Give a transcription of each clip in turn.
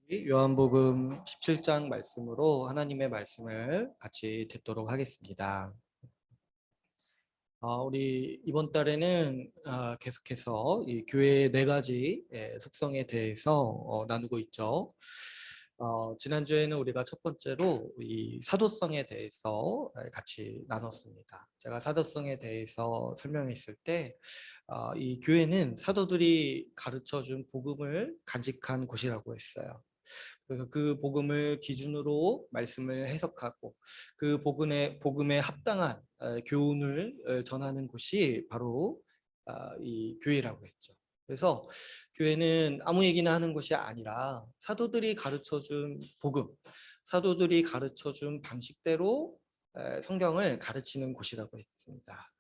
요한복음 17장 말씀으로 하나님의 말씀을 같이 듣도록 하겠습니다. 우리 이번 달에는 계속해서 이 교회의 네 가지 속성에 대해서 나누고 있죠. 지난주에는 우리가 첫 번째로 이 사도성에 대해서 같이 나눴습니다. 제가 사도성에 대해서 설명했을 때 이 교회는 사도들이 가르쳐준 복음을 간직한 곳이라고 했어요. 그래서 그 복음을 기준으로 말씀을 해석하고 그 복음에 합당한 교훈을 전하는 곳이 바로 이 교회라고 했죠. 그래서 교회는 아무 얘기나 하는 것이 아니라 사도들이 가르쳐준 복음, 사도들이 가르쳐준 방식대로 성경을 가르치는 곳이라고 했습니다.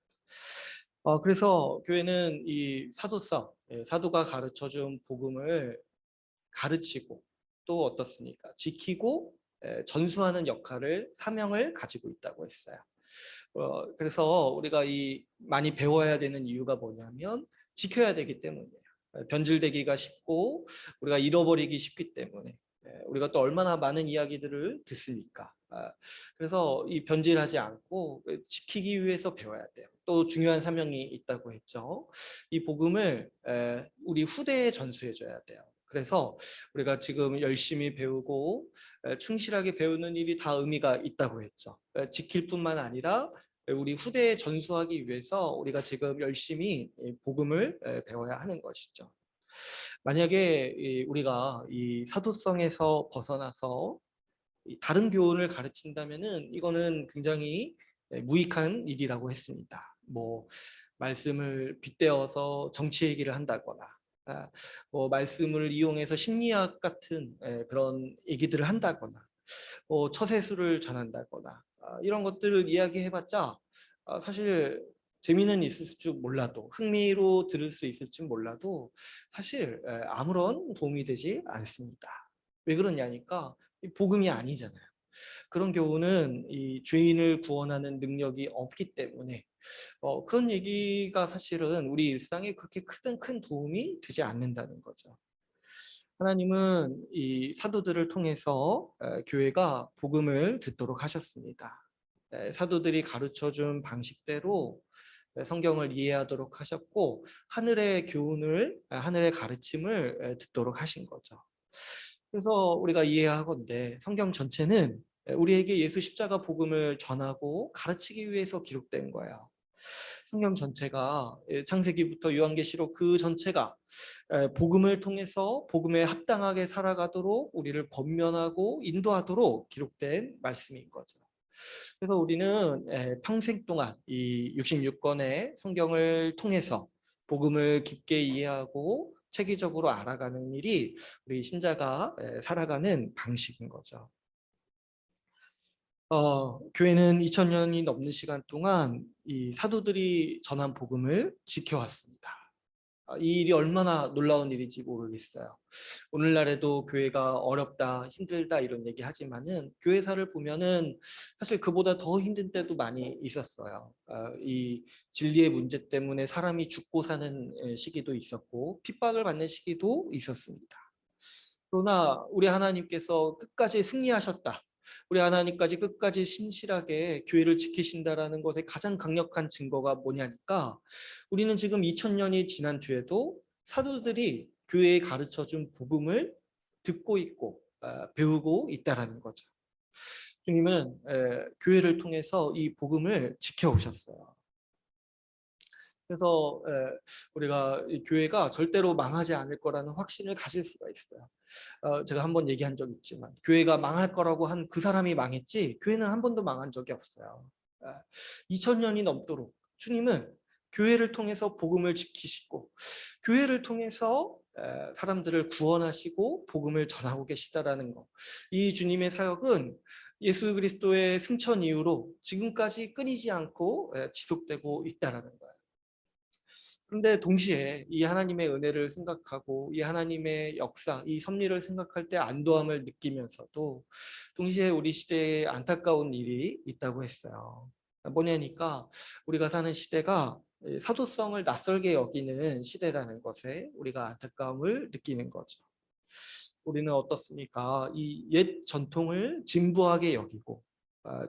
그래서 교회는 이 사도성, 사도가 가르쳐준 복음을 가르치고 또 어떻습니까? 지키고 전수하는 역할을 사명을 가지고 있다고 했어요. 그래서 우리가 이 많이 배워야 되는 이유가 뭐냐면 지켜야 되기 때문이에요. 변질되기가 쉽고 우리가 잃어버리기 쉽기 때문에 우리가 또 얼마나 많은 이야기들을 듣습니까? 그래서 이 변질하지 않고 지키기 위해서 배워야 돼요. 또 중요한 사명이 있다고 했죠. 이 복음을 우리 후대에 전수해 줘야 돼요. 그래서 우리가 지금 열심히 배우고 충실하게 배우는 일이 다 의미가 있다고 했죠. 지킬 뿐만 아니라 우리 후대에 전수하기 위해서 우리가 지금 열심히 복음을 배워야 하는 것이죠. 만약에 우리가 이 사도성에서 벗어나서 다른 교훈을 가르친다면은 이거는 굉장히 무익한 일이라고 했습니다. 뭐 말씀을 빗대어서 정치 얘기를 한다거나 뭐 말씀을 이용해서 심리학 같은 그런 얘기들을 한다거나 처세술을 전한다거나 이런 것들을 이야기해봤자 사실 재미는 있을 줄 몰라도 흥미로 들을 수 있을지 몰라도 사실 아무런 도움이 되지 않습니다. 왜 그러냐니까 복음이 아니잖아요. 그런 교훈은 이 죄인을 구원하는 능력이 없기 때문에 그런 얘기가 사실은 우리 일상에 그렇게 큰 도움이 되지 않는다는 거죠. 하나님은 이 사도들을 통해서 교회가 복음을 듣도록 하셨습니다. 사도들이 가르쳐준 방식대로 성경을 이해하도록 하셨고 하늘의 교훈을 하늘의 가르침을 듣도록 하신 거죠. 그래서 우리가 이해하건대 성경 전체는 우리에게 예수 십자가 복음을 전하고 가르치기 위해서 기록된 거예요. 성경 전체가 창세기부터 요한계시록 그 전체가 복음을 통해서 복음에 합당하게 살아가도록 우리를 권면하고 인도하도록 기록된 말씀인 거죠. 그래서 우리는 평생 동안 이 66권의 성경을 통해서 복음을 깊게 이해하고 체계적으로 알아가는 일이 우리 신자가 살아가는 방식인 거죠. 교회는 2000년이 넘는 시간 동안 이 사도들이 전한 복음을 지켜왔습니다. 이 일이 얼마나 놀라운 일인지 모르겠어요. 오늘날에도 교회가 어렵다, 힘들다 이런 얘기 하지만은 교회사를 보면은 사실 그보다 더 힘든 때도 많이 있었어요. 이 진리의 문제 때문에 사람이 죽고 사는 시기도 있었고 핍박을 받는 시기도 있었습니다. 그러나 우리 하나님께서 끝까지 승리하셨다. 우리 하나님까지 끝까지 신실하게 교회를 지키신다라는 것의 가장 강력한 증거가 뭐냐니까 우리는 지금 2000년이 지난 뒤에도 사도들이 교회에 가르쳐준 복음을 듣고 있고 배우고 있다라는 거죠. 주님은 교회를 통해서 이 복음을 지켜오셨어요. 그래서 우리가 이 교회가 절대로 망하지 않을 거라는 확신을 가질 수가 있어요. 제가 한번 얘기한 적 있지만 교회가 망할 거라고 한 그 사람이 망했지 교회는 한 번도 망한 적이 없어요. 2000년이 넘도록 주님은 교회를 통해서 복음을 지키시고 교회를 통해서 사람들을 구원하시고 복음을 전하고 계시다라는 거. 이 주님의 사역은 예수 그리스도의 승천 이후로 지금까지 끊이지 않고 지속되고 있다라는 거예요. 그런데 동시에 이 하나님의 은혜를 생각하고 이 하나님의 역사, 이 섭리를 생각할 때 안도함을 느끼면서도 동시에 우리 시대에 안타까운 일이 있다고 했어요. 뭐냐니까 우리가 사는 시대가 사도성을 낯설게 여기는 시대라는 것에 우리가 안타까움을 느끼는 거죠. 우리는 어떻습니까? 이 옛 전통을 진부하게 여기고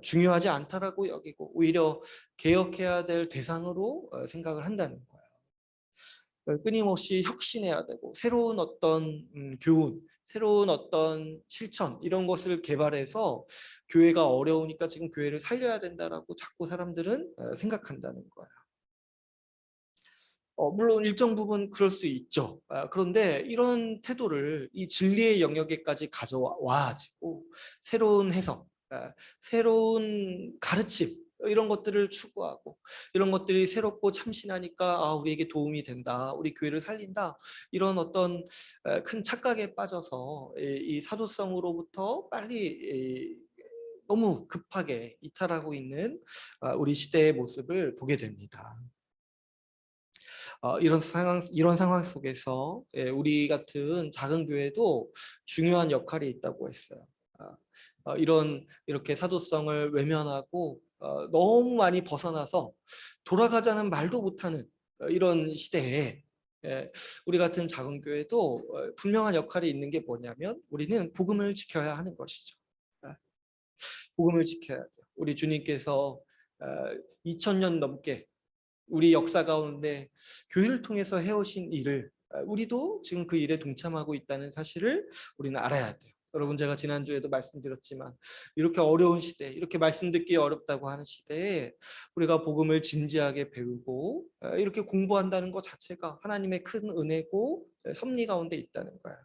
중요하지 않다라고 여기고 오히려 개혁해야 될 대상으로 생각을 한다는 거예요. 끊임없이 혁신해야 되고 새로운 어떤 교훈, 새로운 어떤 실천 이런 것을 개발해서 교회가 어려우니까 지금 교회를 살려야 된다라고 자꾸 사람들은 생각한다는 거예요. 물론 일정 부분 그럴 수 있죠. 그런데 이런 태도를 이 진리의 영역에까지 가져와가지고 새로운 해석, 새로운 가르침 이런 것들을 추구하고 이런 것들이 새롭고 참신하니까 우리에게 도움이 된다, 우리 교회를 살린다 이런 어떤 큰 착각에 빠져서 이 사도성으로부터 빨리 너무 급하게 이탈하고 있는 우리 시대의 모습을 보게 됩니다. 이런 상황 속에서 우리 같은 작은 교회도 중요한 역할이 있다고 했어요. 이렇게 사도성을 외면하고 너무 많이 벗어나서 돌아가자는 말도 못하는 이런 시대에 우리 같은 작은 교회도 분명한 역할이 있는 게 뭐냐면 우리는 복음을 지켜야 하는 것이죠. 복음을 지켜야 돼요. 우리 주님께서 2000년 넘게 우리 역사 가운데 교회를 통해서 해오신 일을 우리도 지금 그 일에 동참하고 있다는 사실을 우리는 알아야 돼요. 여러분, 제가 지난주에도 말씀드렸지만 이렇게 어려운 시대, 이렇게 말씀 듣기 어렵다고 하는 시대에 우리가 복음을 진지하게 배우고 이렇게 공부한다는 것 자체가 하나님의 큰 은혜고 섭리 가운데 있다는 거예요.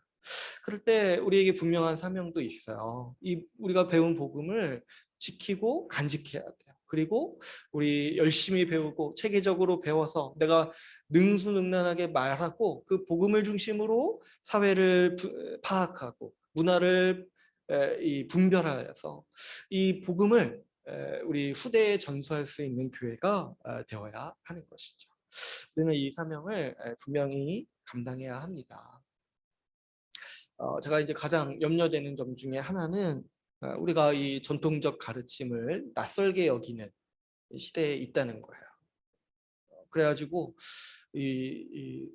그럴 때 우리에게 분명한 사명도 있어요. 우리가 배운 복음을 지키고 간직해야 돼요. 그리고 우리 열심히 배우고 체계적으로 배워서 내가 능수능란하게 말하고 그 복음을 중심으로 사회를 파악하고 문화를 분별하여서 이 복음을 우리 후대에 전수할 수 있는 교회가 되어야 하는 것이죠. 우리는 이 사명을 분명히 감당해야 합니다. 제가 이제 가장 염려되는 점 중에 하나는 우리가 이 전통적 가르침을 낯설게 여기는 시대에 있다는 거예요. 그래가지고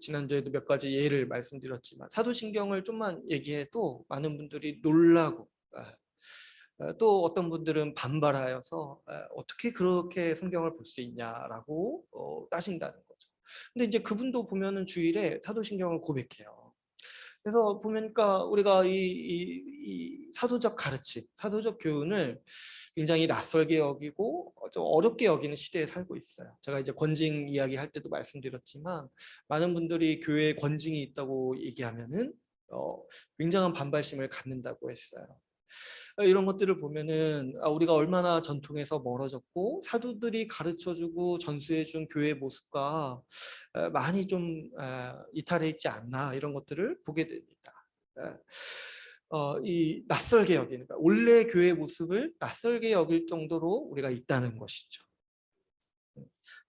지난주에도 몇 가지 예를 말씀드렸지만 사도신경을 좀만 얘기해도 많은 분들이 놀라고 또 어떤 분들은 반발하여서 어떻게 그렇게 성경을 볼 수 있냐라고 따진다는 거죠. 근데 이제 그분도 보면은 주일에 사도신경을 고백해요. 그래서 보니까 우리가 이 사도적 가르침, 사도적 교훈을 굉장히 낯설게 여기고 좀 어렵게 여기는 시대에 살고 있어요. 제가 이제 권징 이야기 할 때도 말씀드렸지만 많은 분들이 교회에 권징이 있다고 얘기하면은 굉장한 반발심을 갖는다고 했어요. 이런 것들을 보면은 우리가 얼마나 전통에서 멀어졌고 사도들이 가르쳐주고 전수해준 교회의 모습과 많이 좀 이탈해 있지 않나 이런 것들을 보게 됩니다. 이 낯설게 여기는 거야. 원래 교회의 모습을 낯설게 여길 정도로 우리가 있다는 것이죠.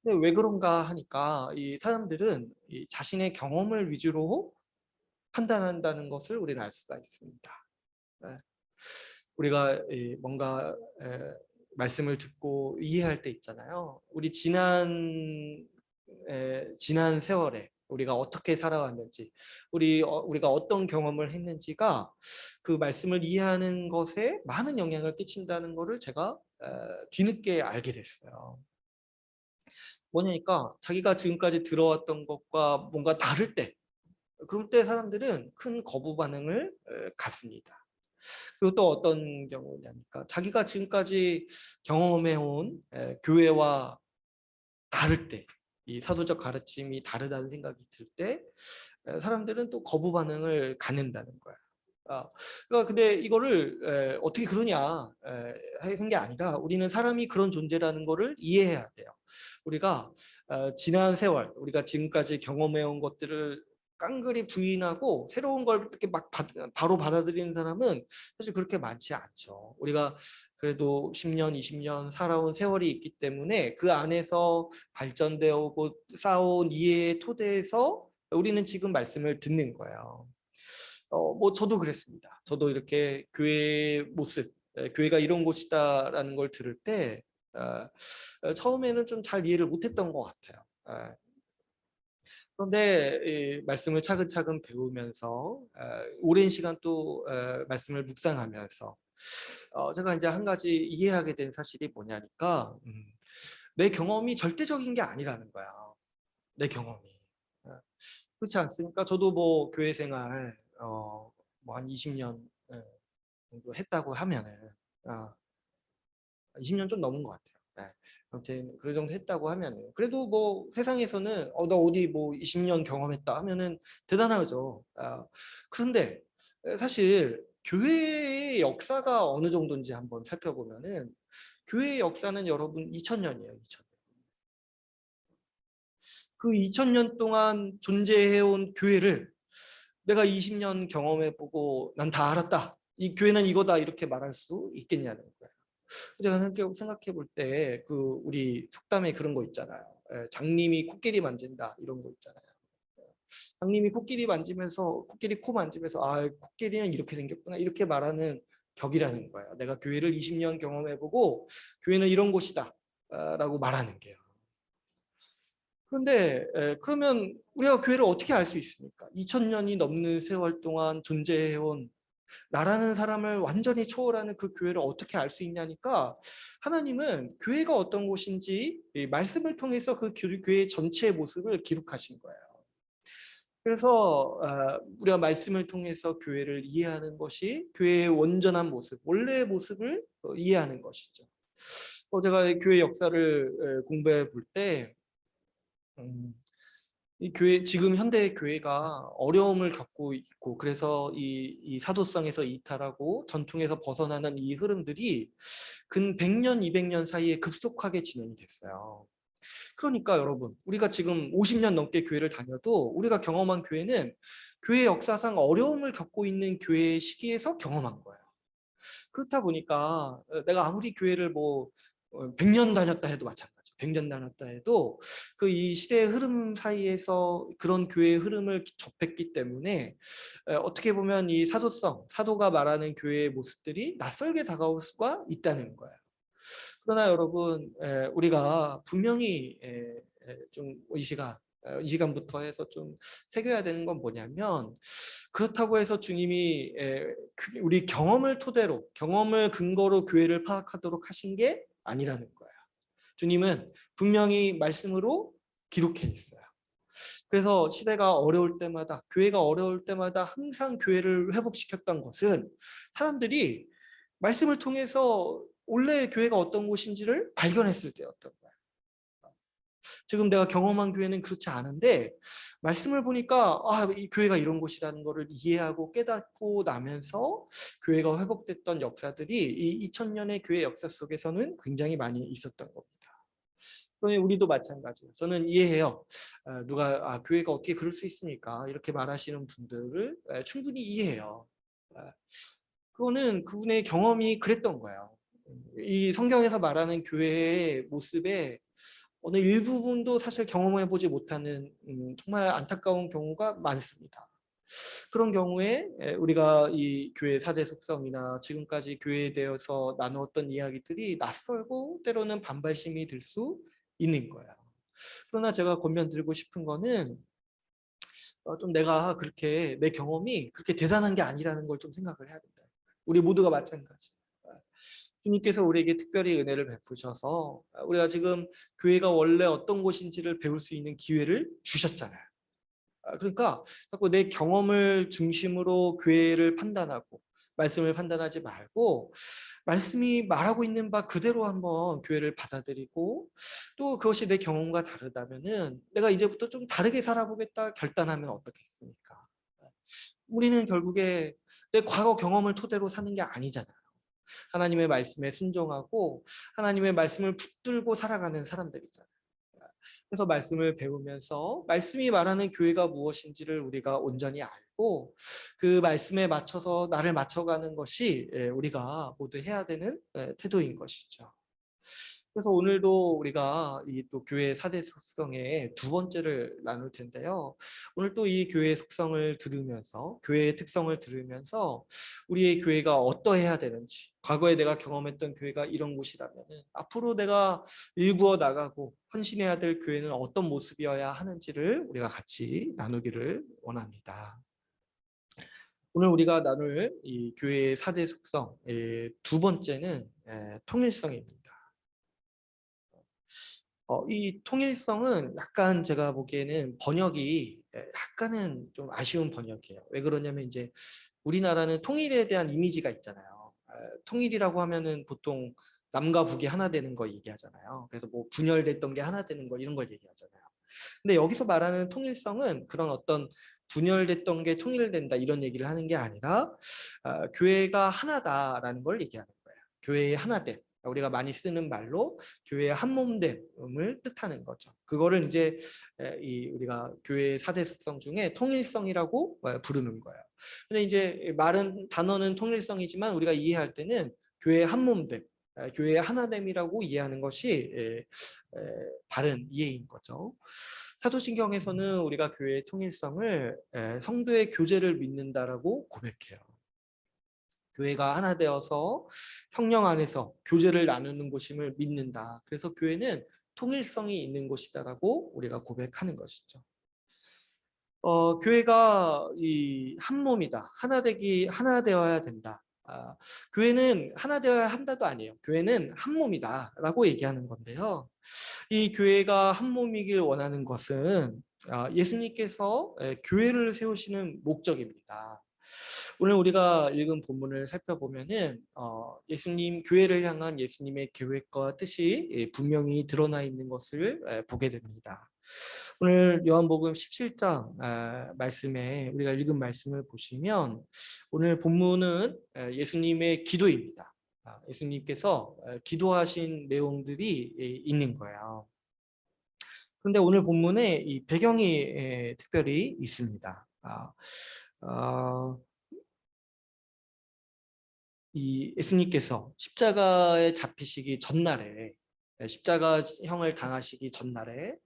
근데 왜 그런가 하니까 이 사람들은 이 자신의 경험을 위주로 판단한다는 것을 우리는 알 수가 있습니다. 우리가 뭔가 말씀을 듣고 이해할 때 있잖아요. 우리 지난 세월에 우리가 어떻게 살아왔는지, 우리가 어떤 경험을 했는지가 그 말씀을 이해하는 것에 많은 영향을 끼친다는 것을 제가 뒤늦게 알게 됐어요. 뭐냐니까 자기가 지금까지 들어왔던 것과 뭔가 다를 때, 그럴 때 사람들은 큰 거부 반응을 갖습니다. 그리고 또 어떤 경우냐니까 자기가 지금까지 경험해온 교회와 다를 때, 이 사도적 가르침이 다르다는 생각이 들 때 사람들은 또 거부 반응을 갖는다는 거야. 그러니까 근데 이거를 어떻게 그러냐 하는 게 아니라 우리는 사람이 그런 존재라는 거를 이해해야 돼요. 우리가 지난 세월, 우리가 지금까지 경험해온 것들을 깡그리 부인하고 새로운 걸 이렇게 막 바로 받아들이는 사람은 사실 그렇게 많지 않죠. 우리가 그래도 10년, 20년 살아온 세월이 있기 때문에 그 안에서 발전되어 오고 쌓아온 이해의 토대에서 우리는 지금 말씀을 듣는 거예요. 뭐 저도 그랬습니다. 저도 이렇게 교회의 모습, 교회가 이런 곳이다라는 걸 들을 때 처음에는 좀 잘 이해를 못했던 것 같아요. 그런데 이 말씀을 차근차근 배우면서 오랜 시간 또 말씀을 묵상하면서 제가 이제 한 가지 이해하게 된 사실이 뭐냐니까 내 경험이 절대적인 게 아니라는 거야. 내 경험이. 어, 그렇지 않습니까? 저도 뭐 교회 생활 뭐 한 20년 정도 했다고 하면은 20년 좀 넘은 것 같아요. 네. 아무튼 그 정도 했다고 하면은 그래도 뭐 세상에서는 나 어디 뭐 20년 경험했다 하면은 대단하죠. 그런데 사실 교회의 역사가 어느 정도인지 한번 살펴보면은 교회의 역사는 여러분 2000년이에요. 2000년. 그 2000년 동안 존재해온 교회를 내가 20년 경험해보고 난 다 알았다. 이 교회는 이거다 이렇게 말할 수 있겠냐는 거예요. 제가 생각해 볼 때 그 우리 속담에 그런 거 있잖아요. 장님이 코끼리 만진다 이런 거 있잖아요. 장님이 코끼리 만지면서 코끼리 코 만지면서 코끼리는 이렇게 생겼구나 이렇게 말하는 격이라는 거예요. 내가 교회를 20년 경험해보고 교회는 이런 곳이다 라고 말하는 게요. 그런데 그러면 우리가 교회를 어떻게 알 수 있습니까? 2000년이 넘는 세월 동안 존재해온 나라는 사람을 완전히 초월하는 그 교회를 어떻게 알 수 있냐니까 하나님은 교회가 어떤 곳인지 말씀을 통해서 그 교회 전체의 모습을 기록하신 거예요. 그래서 우리가 말씀을 통해서 교회를 이해하는 것이 교회의 온전한 모습, 원래의 모습을 이해하는 것이죠. 제가 교회 역사를 공부해 볼때 이 교회 지금 현대 교회가 어려움을 겪고 있고 그래서 이 사도성에서 이탈하고 전통에서 벗어나는 이 흐름들이 근 100년, 200년 사이에 급속하게 진행이 됐어요. 그러니까 여러분, 우리가 지금 50년 넘게 교회를 다녀도 우리가 경험한 교회는 교회 역사상 어려움을 겪고 있는 교회의 시기에서 경험한 거예요. 그렇다 보니까 내가 아무리 교회를 뭐 100년 다녔다 해도 마찬가지. 100년 다녔다 해도 그 이 시대의 흐름 사이에서 그런 교회의 흐름을 접했기 때문에 어떻게 보면 이 사도성, 사도가 말하는 교회의 모습들이 낯설게 다가올 수가 있다는 거예요. 그러나 여러분 우리가 분명히 좀 이 시간부터 해서 좀 새겨야 되는 건 뭐냐면 그렇다고 해서 주님이 우리 경험을 토대로 경험을 근거로 교회를 파악하도록 하신 게 아니라는 거예요. 주님은 분명히 말씀으로 기록해 있어요. 그래서 시대가 어려울 때마다 교회가 어려울 때마다 항상 교회를 회복시켰던 것은 사람들이 말씀을 통해서 원래 교회가 어떤 곳인지를 발견했을 때였던 거예요. 지금 내가 경험한 교회는 그렇지 않은데 말씀을 보니까 이 교회가 이런 곳이라는 것을 이해하고 깨닫고 나면서 교회가 회복됐던 역사들이 이 2000년의 교회 역사 속에서는 굉장히 많이 있었던 겁니다. 그러니 우리도 마찬가지예요. 저는 이해해요. 누가 교회가 어떻게 그럴 수 있습니까? 이렇게 말하시는 분들을 충분히 이해해요. 그거는 그분의 경험이 그랬던 거예요. 이 성경에서 말하는 교회의 모습에 어느 일부분도 사실 경험해보지 못하는 정말 안타까운 경우가 많습니다. 그런 경우에 우리가 이 교회 사제 속성이나 지금까지 교회에 대해서 나누었던 이야기들이 낯설고 때로는 반발심이 들 수 있는 거예요. 그러나 제가 권면드리고 싶은 거는 좀 내가 그렇게 내 경험이 그렇게 대단한 게 아니라는 걸 좀 생각을 해야 된다. 우리 모두가 마찬가지. 주님께서 우리에게 특별히 은혜를 베푸셔서 우리가 지금 교회가 원래 어떤 곳인지를 배울 수 있는 기회를 주셨잖아요. 그러니까 자꾸 내 경험을 중심으로 교회를 판단하고 말씀을 판단하지 말고 말씀이 말하고 있는 바 그대로 한번 교회를 받아들이고 또 그것이 내 경험과 다르다면은 내가 이제부터 좀 다르게 살아보겠다 결단하면 어떻겠습니까? 우리는 결국에 내 과거 경험을 토대로 사는 게 아니잖아요. 하나님의 말씀에 순종하고 하나님의 말씀을 붙들고 살아가는 사람들이잖아요. 그래서 말씀을 배우면서 말씀이 말하는 교회가 무엇인지를 우리가 온전히 알고 그 말씀에 맞춰서 나를 맞춰가는 것이 우리가 모두 해야 되는 태도인 것이죠. 그래서 오늘도 우리가 이 또 교회 4대 속성의 두 번째를 나눌 텐데요. 오늘 또 이 교회의 속성을 들으면서, 교회의 특성을 들으면서 우리의 교회가 어떠해야 되는지, 과거에 내가 경험했던 교회가 이런 곳이라면 앞으로 내가 일구어 나가고 헌신해야 될 교회는 어떤 모습이어야 하는지를 우리가 같이 나누기를 원합니다. 오늘 우리가 나눌 이 교회의 4대 속성의 두 번째는 통일성입니다. 이 통일성은 약간 제가 보기에는 번역이 약간은 좀 아쉬운 번역이에요. 왜 그러냐면 이제 우리나라는 통일에 대한 이미지가 있잖아요. 통일이라고 하면은 보통 남과 북이 하나 되는 거 얘기하잖아요. 그래서 뭐 분열됐던 게 하나 되는 거 이런 걸 얘기하잖아요. 근데 여기서 말하는 통일성은 그런 어떤 분열됐던 게 통일된다 이런 얘기를 하는 게 아니라 교회가 하나다라는 걸 얘기하는 거예요. 교회의 하나됨. 우리가 많이 쓰는 말로 교회의 한몸됨을 뜻하는 거죠. 그거를 이제 이 우리가 교회의 4대 속성 중에 통일성이라고 부르는 거예요. 근데 이제 말은 단어는 통일성이지만 우리가 이해할 때는 교회의 한몸됨, 교회의 하나됨이라고 이해하는 것이 바른 이해인 거죠. 사도신경에서는 우리가 교회의 통일성을 성도의 교제를 믿는다라고 고백해요. 교회가 하나 되어서 성령 안에서 교제를 나누는 곳임을 믿는다. 그래서 교회는 통일성이 있는 곳이다라고 우리가 고백하는 것이죠. 교회가 이 한 몸이다. 하나 되어야 된다. 교회는 하나 되어야 한다도 아니에요. 교회는 한 몸이다라고 얘기하는 건데요. 이 교회가 한 몸이길 원하는 것은 예수님께서 교회를 세우시는 목적입니다. 오늘 우리가 읽은 본문을 살펴보면은 예수님 교회를 향한 예수님의 계획과 뜻이 분명히 드러나 있는 것을 보게 됩니다. 오늘 요한복음 17장 말씀에 우리가 읽은 말씀을 보시면 오늘 본문은 예수님의 기도입니다. 예수님께서 기도하신 내용들이 있는 거예요. 그런데 오늘 본문에 이 배경이 특별히 있습니다. 이 예수님께서 십자가에 잡히시기 전날에 십자가형을 당하시기 전날에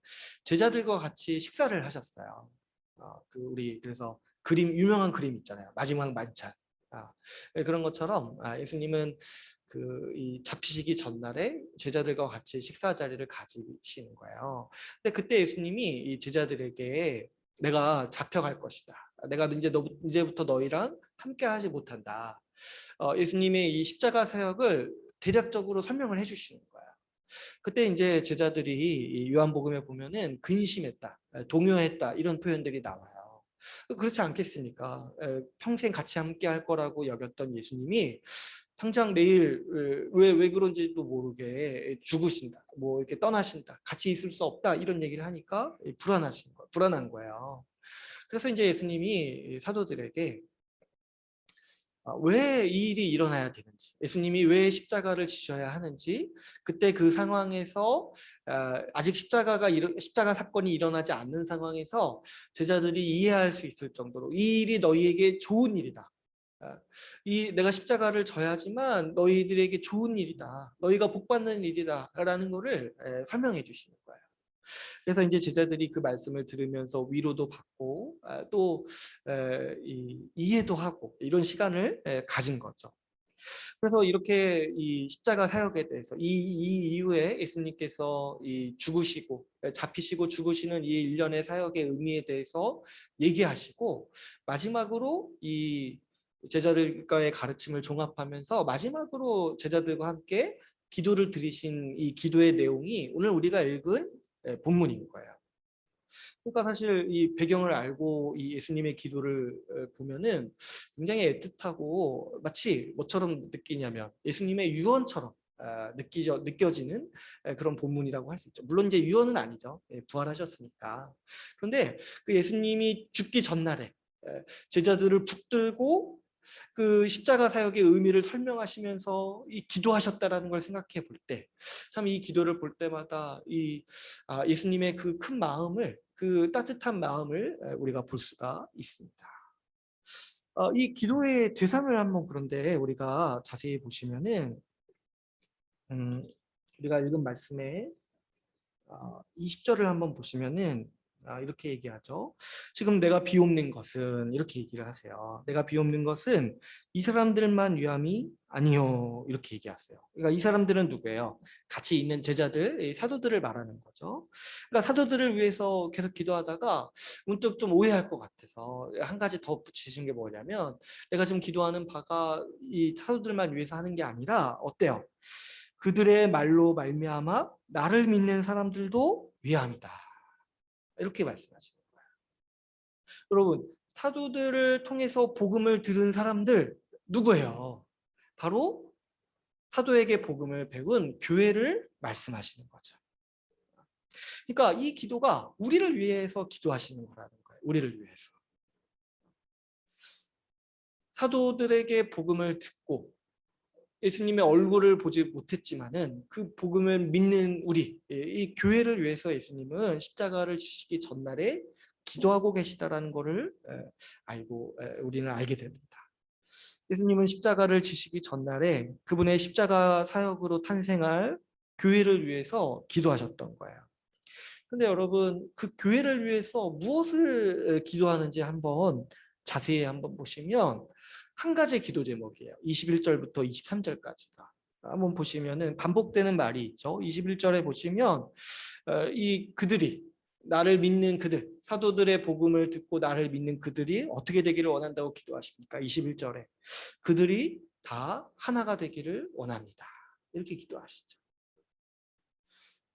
제자들과 같이 식사를 하셨어요. 그래서 유명한 그림 있잖아요. 마지막 만찬. 그런 것처럼 예수님은 이 잡히시기 전날에 제자들과 같이 식사 자리를 가지시는 거예요. 근데 그때 예수님이 이 제자들에게 내가 잡혀갈 것이다. 내가 이제부터 너희랑 함께 하지 못한다. 예수님의 이 십자가 사역을 대략적으로 설명을 해주시는 거야. 그때 이제 제자들이 요한복음에 보면은 근심했다, 동요했다 이런 표현들이 나와요. 그렇지 않겠습니까? 평생 같이 함께 할 거라고 여겼던 예수님이 당장 내일 왜 그런지도 모르게 죽으신다, 뭐 이렇게 떠나신다, 같이 있을 수 없다 이런 얘기를 하니까 불안한 거예요. 그래서 이제 예수님이 사도들에게 왜 이 일이 일어나야 되는지, 예수님이 왜 십자가를 지셔야 하는지, 그때 그 상황에서 아직 십자가 사건이 일어나지 않는 상황에서 제자들이 이해할 수 있을 정도로 이 일이 너희에게 좋은 일이다. 내가 십자가를 져야지만 너희들에게 좋은 일이다. 너희가 복받는 일이다. 라는 거를 설명해 주시는 거예요. 그래서 이제 제자들이 그 말씀을 들으면서 위로도 받고 또 이해도 하고 이런 시간을 가진 거죠. 그래서 이렇게 이 십자가 사역에 대해서 이 이후에 예수님께서 잡히시고 죽으시는 이 일련의 사역의 의미에 대해서 얘기하시고 마지막으로 이 제자들과의 가르침을 종합하면서 마지막으로 제자들과 함께 기도를 드리신 이 기도의 내용이 오늘 우리가 읽은 본문인 거예요. 그러니까 사실 이 배경을 알고 이 예수님의 기도를 보면은 굉장히 애틋하고 마치 뭐처럼 느끼냐면 예수님의 유언처럼 느껴지는 그런 본문이라고 할 수 있죠. 물론 이제 유언은 아니죠. 부활하셨으니까. 그런데 그 예수님이 죽기 전날에 제자들을 붙들고 그 십자가 사역의 의미를 설명하시면서 이 기도하셨다라는 걸 생각해 볼 때, 참 이 기도를 볼 때마다 예수님의 그 큰 마음을, 그 따뜻한 마음을 우리가 볼 수가 있습니다. 이 기도의 대상을 한번 그런데 우리가 자세히 보시면은 우리가 읽은 말씀에 20절을 한번 보시면은 이렇게 얘기하죠. 지금 내가 비옵는 것은 이렇게 얘기를 하세요. 내가 비옵는 것은 이 사람들만 위함이 아니요, 이렇게 얘기하세요. 그러니까 이 사람들은 누구예요? 같이 있는 제자들, 이 사도들을 말하는 거죠. 그러니까 사도들을 위해서 계속 기도하다가 문득 좀 오해할 것 같아서 한 가지 더 붙이신 게 뭐냐면, 내가 지금 기도하는 바가 이 사도들만 위해서 하는 게 아니라 어때요? 그들의 말로 말미암아 나를 믿는 사람들도 위함이다. 이렇게 말씀하시는 거예요. 여러분, 사도들을 통해서 복음을 들은 사람들 누구예요? 바로 사도에게 복음을 배운 교회를 말씀하시는 거죠. 그러니까 이 기도가 우리를 위해서 기도하시는 거라는 거예요. 우리를 위해서. 사도들에게 복음을 듣고 예수님의 얼굴을 보지 못했지만은 그 복음을 믿는 우리, 이 교회를 위해서 예수님은 십자가를 지시기 전날에 기도하고 계시다라는 것을 알고 우리는 알게 됩니다. 예수님은 십자가를 지시기 전날에 그분의 십자가 사역으로 탄생할 교회를 위해서 기도하셨던 거예요. 근데 여러분, 그 교회를 위해서 무엇을 기도하는지 한번 자세히 한번 보시면 한 가지 기도 제목이에요. 21절부터 23절까지가. 한번 보시면은 반복되는 말이 있죠. 21절에 보시면 이 그들이, 나를 믿는 그들, 사도들의 복음을 듣고 나를 믿는 그들이 어떻게 되기를 원한다고 기도하십니까? 21절에 그들이 다 하나가 되기를 원합니다. 이렇게 기도하시죠.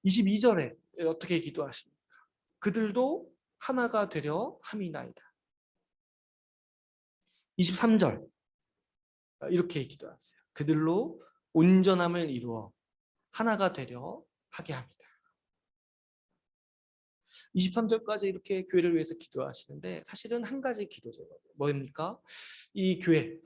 22절에 어떻게 기도하십니까? 그들도 하나가 되려 함이나이다. 23절 이렇게 기도하세요. 그들로 온전함을 이루어 하나가 되려 하게 합니다. 23절까지 이렇게 교회를 위해서 기도하시는데 사실은 한 가지 기도 제목이에요. 뭡니까? 이 교회,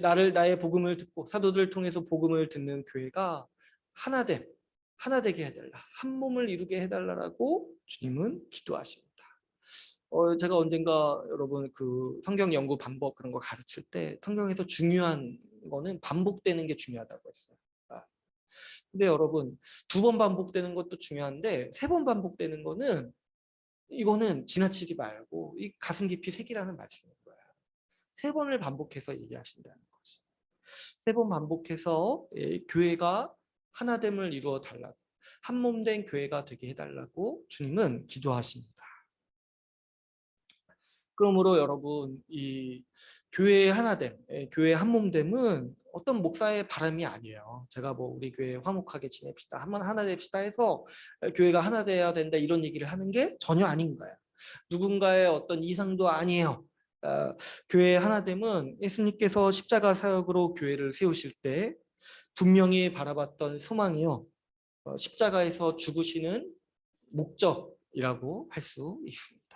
나의 복음을 듣고 사도들을 통해서 복음을 듣는 교회가 하나 되게 해달라, 한 몸을 이루게 해달라고 주님은 기도하십니다. 제가 언젠가 여러분 그 성경 연구 반복 그런 거 가르칠 때 성경에서 중요한 거는 반복되는 게 중요하다고 했어요. 근데 여러분, 2번 반복되는 것도 중요한데 3번 반복되는 거는 이거는 지나치지 말고 이 가슴 깊이 새기라는 말씀인 거예요. 3번을 반복해서 얘기하신다는 거지. 3번 반복해서 교회가 하나됨을 이루어 달라고, 한 몸 된 교회가 되게 해달라고 주님은 기도하십니다. 그러므로 여러분, 이 교회의 하나됨, 교회의 한 몸됨은 어떤 목사의 바람이 아니에요. 제가 뭐 우리 교회 화목하게 지냅시다, 한번 하나 됩시다 해서 교회가 하나 돼야 된다 이런 얘기를 하는 게 전혀 아닌 거예요. 누군가의 어떤 이상도 아니에요. 교회의 하나됨은 예수님께서 십자가 사역으로 교회를 세우실 때 분명히 바라봤던 소망이요, 십자가에서 죽으시는 목적이라고 할 수 있습니다.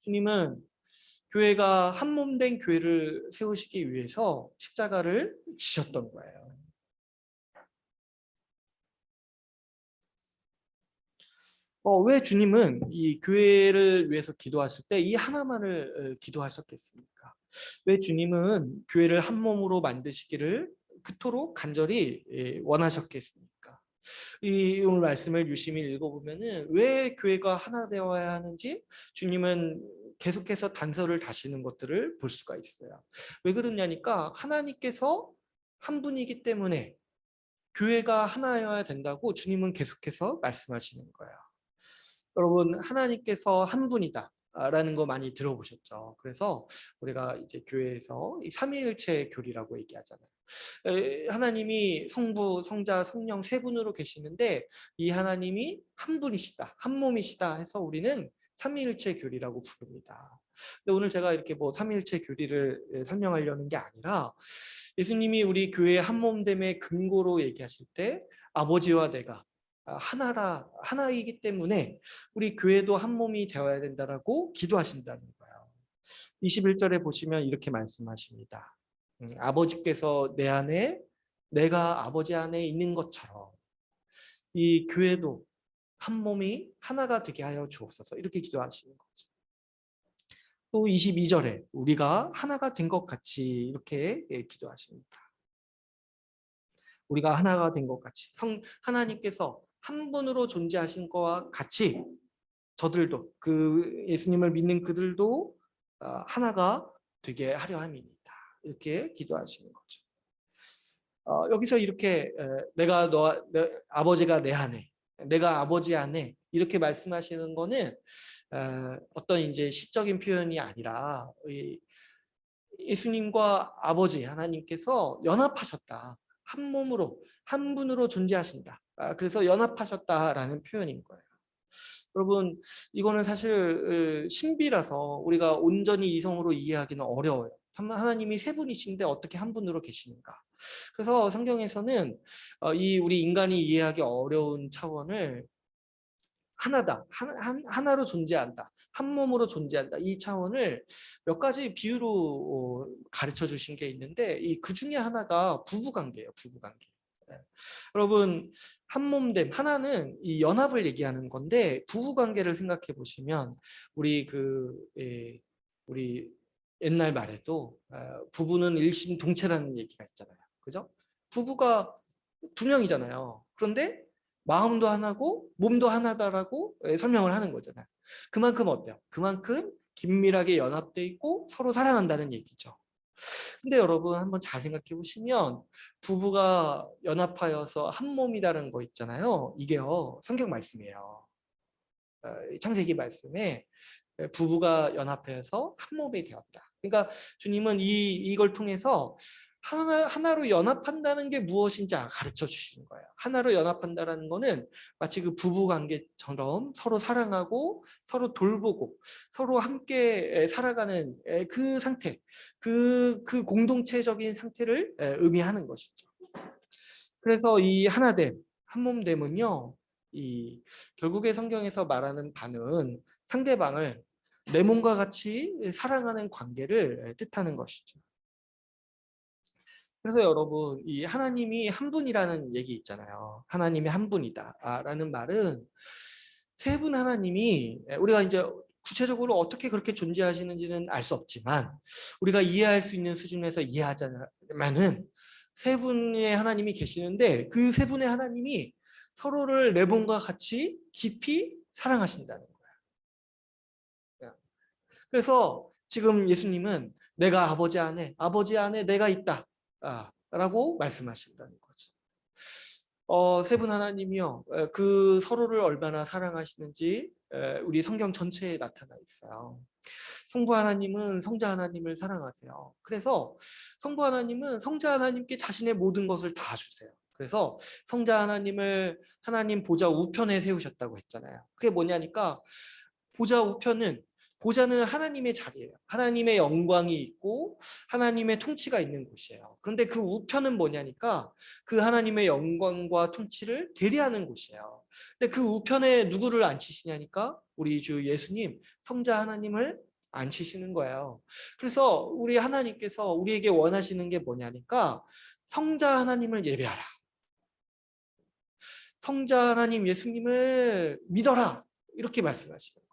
주님은 교회가 한 몸 된 교회를 세우시기 위해서 십자가를 지셨던 거예요. 왜 주님은 이 교회를 위해서 기도하실 때 이 하나만을 기도하셨겠습니까? 왜 주님은 교회를 한 몸으로 만드시기를 그토록 간절히 원하셨겠습니까? 이 오늘 말씀을 유심히 읽어보면은 왜 교회가 하나 되어야 하는지 주님은 계속해서 단서를 다시는 것들을 볼 수가 있어요. 왜 그러냐니까 하나님께서 한 분이기 때문에 교회가 하나여야 된다고 주님은 계속해서 말씀하시는 거예요. 여러분, 하나님께서 한 분이다 라는 거 많이 들어보셨죠? 그래서 우리가 이제 교회에서 이 삼위일체 교리라고 얘기하잖아요. 하나님이 성부, 성자, 성령 세 분으로 계시는데 이 하나님이 한 분이시다, 한 몸이시다 해서 우리는 삼위일체 교리라고 부릅니다. 근데 오늘 제가 이렇게 뭐 삼위일체 교리를 설명하려는 게 아니라 예수님이 우리 교회의 한 몸됨의 근거로 얘기하실 때 아버지와 내가 하나이기 때문에 우리 교회도 한 몸이 되어야 된다라고 기도하신다는 거예요. 21절에 보시면 이렇게 말씀하십니다. 아버지께서 내 안에, 내가 아버지 안에 있는 것처럼 이 교회도 한 몸이 하나가 되게 하여 주옵소서, 이렇게 기도하시는 거죠. 또 22절에 우리가 하나가 된 것 같이 이렇게 기도하십니다. 우리가 하나가 된 것 같이 하나님께서 한 분으로 존재하신 것과 같이 저들도 그 예수님을 믿는 그들도 하나가 되게 하려 함이니이다. 이렇게 기도하시는 거죠. 여기서 이렇게 아버지가 내 안에, 내가 아버지 안에 이렇게 말씀하시는 거는 어떤 이제 시적인 표현이 아니라 예수님과 아버지 하나님께서 연합하셨다. 한 몸으로 한 분으로 존재하신다. 그래서 연합하셨다라는 표현인 거예요. 여러분, 이거는 사실 신비라서 우리가 온전히 이성으로 이해하기는 어려워요. 하나님이 세 분이신데 어떻게 한 분으로 계시는가? 그래서 성경에서는 우리 인간이 이해하기 어려운 차원을 하나다, 하나로 존재한다, 한 몸으로 존재한다. 이 차원을 몇 가지 비유로 가르쳐 주신 게 있는데 그 중에 하나가 부부관계예요. 부부관계. 여러분, 한 몸됨 하나는 이 연합을 얘기하는 건데 부부관계를 생각해 보시면 우리 옛날 말에도 부부는 일심동체라는 얘기가 있잖아요. 그죠? 부부가 두 명이잖아요. 그런데 마음도 하나고 몸도 하나다라고 설명을 하는 거잖아요. 그만큼 어때요? 그만큼 긴밀하게 연합돼 있고 서로 사랑한다는 얘기죠. 근데 여러분 한번 잘 생각해 보시면 부부가 연합하여서 한 몸이라는 거 있잖아요. 이게요. 성경 말씀이에요. 창세기 말씀에 부부가 연합해서 한 몸이 되었다. 그러니까 주님은 이걸 통해서 하나로 연합한다는 게 무엇인지 가르쳐 주시는 거예요. 하나로 연합한다는 거는 마치 그 부부 관계처럼 서로 사랑하고 서로 돌보고 서로 함께 살아가는 그 상태, 그 공동체적인 상태를 의미하는 것이죠. 그래서 이 하나됨, 한몸됨은요, 결국에 성경에서 말하는 바는 상대방을 내 몸과 같이 사랑하는 관계를 뜻하는 것이죠. 그래서 여러분, 이 하나님이 한 분이라는 얘기 있잖아요. 하나님이 한 분이다라는 말은 세 분 하나님이 우리가 이제 구체적으로 어떻게 그렇게 존재하시는지는 알 수 없지만 우리가 이해할 수 있는 수준에서 이해하자면은 세 분의 하나님이 계시는데 그 세 분의 하나님이 서로를 내 몸과 같이 깊이 사랑하신다는 거예요. 그래서 지금 예수님은 내가 아버지 안에 내가 있다. 라고 말씀하신다는 거죠. 세 분 하나님이요, 그 서로를 얼마나 사랑하시는지 우리 성경 전체에 나타나 있어요. 성부 하나님은 성자 하나님을 사랑하세요. 그래서 성부 하나님은 성자 하나님께 자신의 모든 것을 다 주세요. 그래서 성자 하나님을 하나님 보좌 우편에 세우셨다고 했잖아요. 그게 뭐냐니까 보좌는 하나님의 자리예요. 하나님의 영광이 있고 하나님의 통치가 있는 곳이에요. 그런데 그 우편은 뭐냐니까 그 하나님의 영광과 통치를 대리하는 곳이에요. 근데 그 우편에 누구를 앉히시냐니까 우리 주 예수님, 성자 하나님을 앉히시는 거예요. 그래서 우리 하나님께서 우리에게 원하시는 게 뭐냐니까 성자 하나님을 예배하라. 성자 하나님 예수님을 믿어라. 이렇게 말씀하시는 거예요.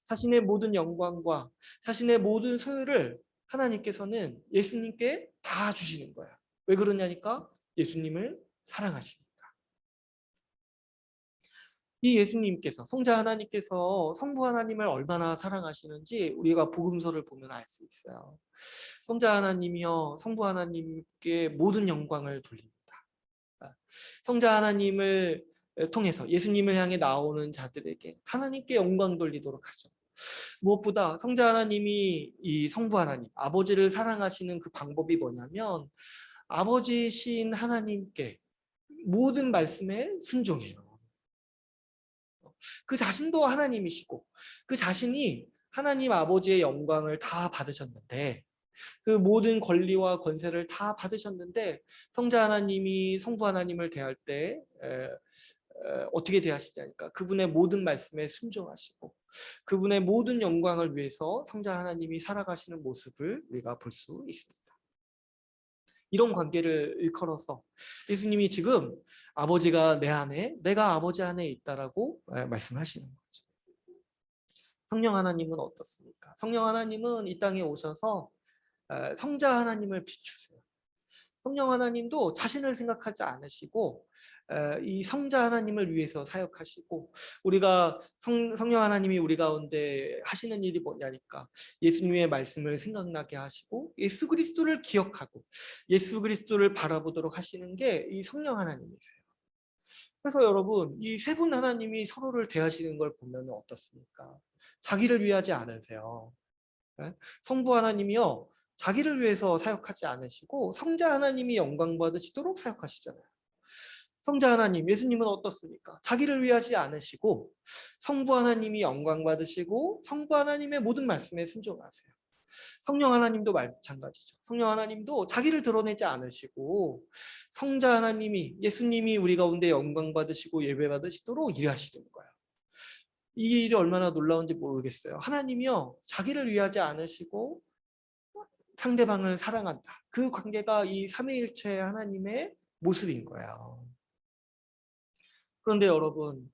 자신의 모든 영광과 자신의 모든 소유를 하나님께서는 예수님께 다 주시는 거예요. 왜 그러냐니까 예수님을 사랑하시니까. 이 예수님께서 성자 하나님께서 성부 하나님을 얼마나 사랑하시는지 우리가 복음서를 보면 알 수 있어요. 성자 하나님이요 성부 하나님께 모든 영광을 돌립니다. 성자 하나님을 통해서 예수님을 향해 나오는 자들에게 하나님께 영광 돌리도록 하죠. 무엇보다 성자 하나님이 이 성부 하나님, 아버지를 사랑하시는 그 방법이 뭐냐면 아버지신 하나님께 모든 말씀에 순종해요. 그 자신도 하나님이시고 그 자신이 하나님 아버지의 영광을 다 받으셨는데 그 모든 권리와 권세를 다 받으셨는데 성자 하나님이 성부 하나님을 대할 때 어떻게 대하시냐니까 그분의 모든 말씀에 순종하시고 그분의 모든 영광을 위해서 성자 하나님이 살아가시는 모습을 우리가 볼 수 있습니다. 이런 관계를 일컬어서 예수님이 지금 아버지가 내 안에 내가 아버지 안에 있다라고 말씀하시는 거죠. 성령 하나님은 어떻습니까? 성령 하나님은 이 땅에 오셔서 성자 하나님을 비추세요. 성령 하나님도 자신을 생각하지 않으시고 이 성자 하나님을 위해서 사역하시고, 우리가 성령 하나님이 우리 가운데 하시는 일이 뭐냐니까 예수님의 말씀을 생각나게 하시고 예수 그리스도를 기억하고 예수 그리스도를 바라보도록 하시는 게 이 성령 하나님이세요. 그래서 여러분, 이 세 분 하나님이 서로를 대하시는 걸 보면 어떻습니까? 자기를 위하지 않으세요. 성부 하나님이요, 자기를 위해서 사역하지 않으시고 성자 하나님이 영광 받으시도록 사역하시잖아요. 성자 하나님, 예수님은 어떻습니까? 자기를 위하지 않으시고 성부 하나님이 영광 받으시고 성부 하나님의 모든 말씀에 순종하세요. 성령 하나님도 마찬가지죠. 성령 하나님도 자기를 드러내지 않으시고 성자 하나님이, 예수님이 우리 가운데 영광 받으시고 예배 받으시도록 일하시는 거예요. 이 일이 얼마나 놀라운지 모르겠어요. 하나님이요, 자기를 위하지 않으시고 상대방을 사랑한다. 그 관계가 이 삼위일체 하나님의 모습인 거예요. 그런데 여러분,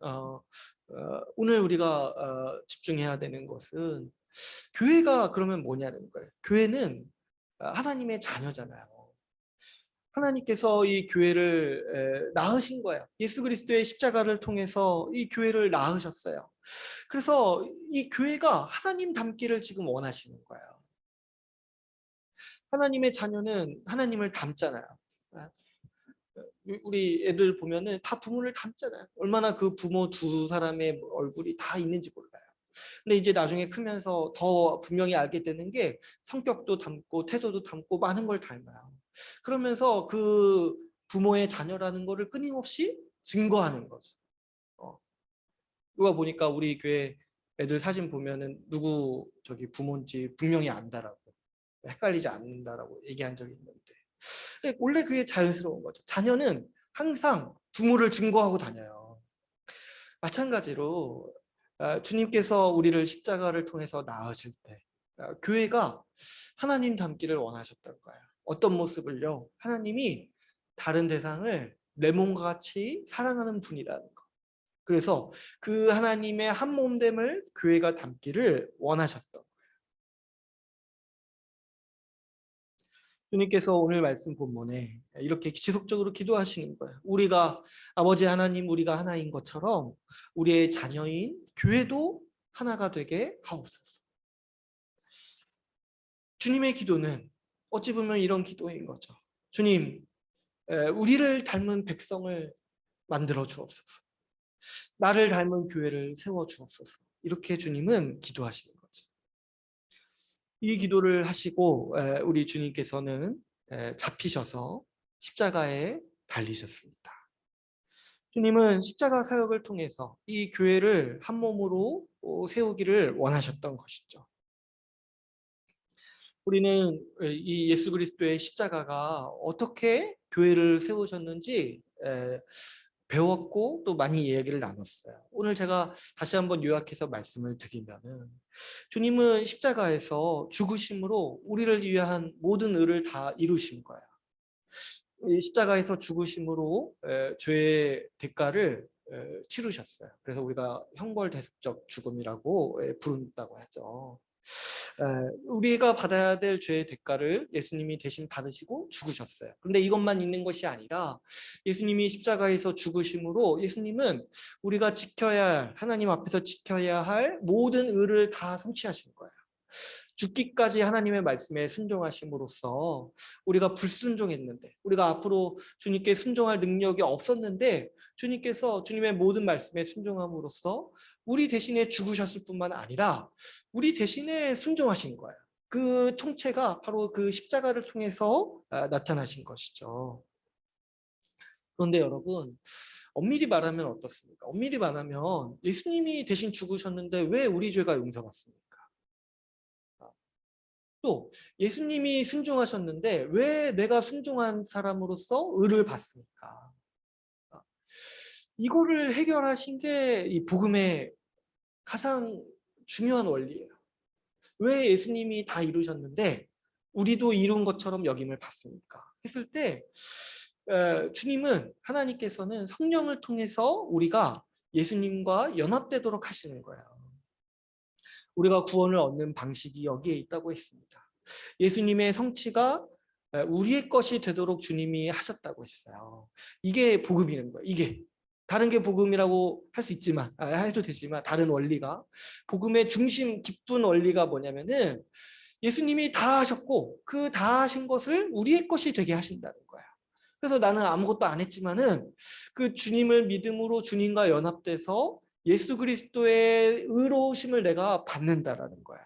오늘 우리가 집중해야 되는 것은 교회가 그러면 뭐냐는 거예요. 교회는 하나님의 자녀잖아요. 하나님께서 이 교회를 낳으신 거예요. 예수 그리스도의 십자가를 통해서 이 교회를 낳으셨어요. 그래서 이 교회가 하나님 닮기를 지금 원하시는 거예요. 하나님의 자녀는 하나님을 닮잖아요. 우리 애들 보면은 다 부모를 닮잖아요. 얼마나 그 부모 두 사람의 얼굴이 다 있는지 몰라요. 근데 이제 나중에 크면서 더 분명히 알게 되는 게 성격도 닮고 태도도 닮고 많은 걸 닮아요. 그러면서 그 부모의 자녀라는 거를 끊임없이 증거하는 거죠. 누가 보니까 우리 교회 애들 사진 보면은 누구 저기 부모인지 분명히 안다라고, 헷갈리지 않는다라고 얘기한 적이 있는데, 원래 그게 자연스러운 거죠. 자녀는 항상 부모를 증거하고 다녀요. 마찬가지로 주님께서 우리를 십자가를 통해서 낳으실 때 교회가 하나님 닮기를 원하셨던 거예요. 어떤 모습을요? 하나님이 다른 대상을 내 몸과 같이 사랑하는 분이라는 거. 그래서 그 하나님의 한 몸됨을 교회가 닮기를 원하셨던 거예요. 주님께서 오늘 말씀 본문에 이렇게 지속적으로 기도하시는 거예요. 우리가 아버지 하나님, 우리가 하나인 것처럼 우리의 자녀인 교회도 하나가 되게 하옵소서. 주님의 기도는 어찌 보면 이런 기도인 거죠. 주님, 우리를 닮은 백성을 만들어 주옵소서. 나를 닮은 교회를 세워 주옵소서. 이렇게 주님은 기도하시는 거죠. 이 기도를 하시고 우리 주님께서는 잡히셔서 십자가에 달리셨습니다. 주님은 십자가 사역을 통해서 이 교회를 한 몸으로 세우기를 원하셨던 것이죠. 우리는 이 예수 그리스도의 십자가가 어떻게 교회를 세우셨는지 배웠고 또 많이 이야기를 나눴어요. 오늘 제가 다시 한번 요약해서 말씀을 드리면은, 주님은 십자가에서 죽으심으로 우리를 위한 모든 의를 다 이루신 거예요. 이 십자가에서 죽으심으로 죄의 대가를 치르셨어요. 그래서 우리가 형벌대속적 죽음이라고 부른다고 하죠. 우리가 받아야 될 죄의 대가를 예수님이 대신 받으시고 죽으셨어요. 그런데 이것만 있는 것이 아니라 예수님이 십자가에서 죽으심으로 예수님은 우리가 지켜야 할, 하나님 앞에서 지켜야 할 모든 의를 다 성취하신 거예요. 죽기까지 하나님의 말씀에 순종하심으로써 우리가 불순종했는데, 우리가 앞으로 주님께 순종할 능력이 없었는데 주님께서 주님의 모든 말씀에 순종함으로써 우리 대신에 죽으셨을 뿐만 아니라 우리 대신에 순종하신 거예요. 그 통째가 바로 그 십자가를 통해서 나타나신 것이죠. 그런데 여러분, 엄밀히 말하면 어떻습니까? 엄밀히 말하면 예수님이 대신 죽으셨는데 왜 우리 죄가 용서받습니까? 또 예수님이 순종하셨는데 왜 내가 순종한 사람으로서 의를 받습니까? 이거를 해결하신 게 이 복음의 가장 중요한 원리예요. 왜 예수님이 다 이루셨는데 우리도 이룬 것처럼 여김을 받습니까? 했을 때 주님은, 하나님께서는 성령을 통해서 우리가 예수님과 연합되도록 하시는 거예요. 우리가 구원을 얻는 방식이 여기에 있다고 했습니다. 예수님의 성취가 우리의 것이 되도록 주님이 하셨다고 했어요. 이게 복음이라는 거예요. 이게 다른 게 복음이라고 할 수 있지만 해도 되지만 다른 원리가 복음의 중심 깊은 원리가 뭐냐면은 예수님이 다 하셨고 그 다 하신 것을 우리의 것이 되게 하신다는 거예요. 그래서 나는 아무것도 안 했지만은 그 주님을 믿음으로 주님과 연합돼서 예수 그리스도의 의로우심을 내가 받는다라는 거야.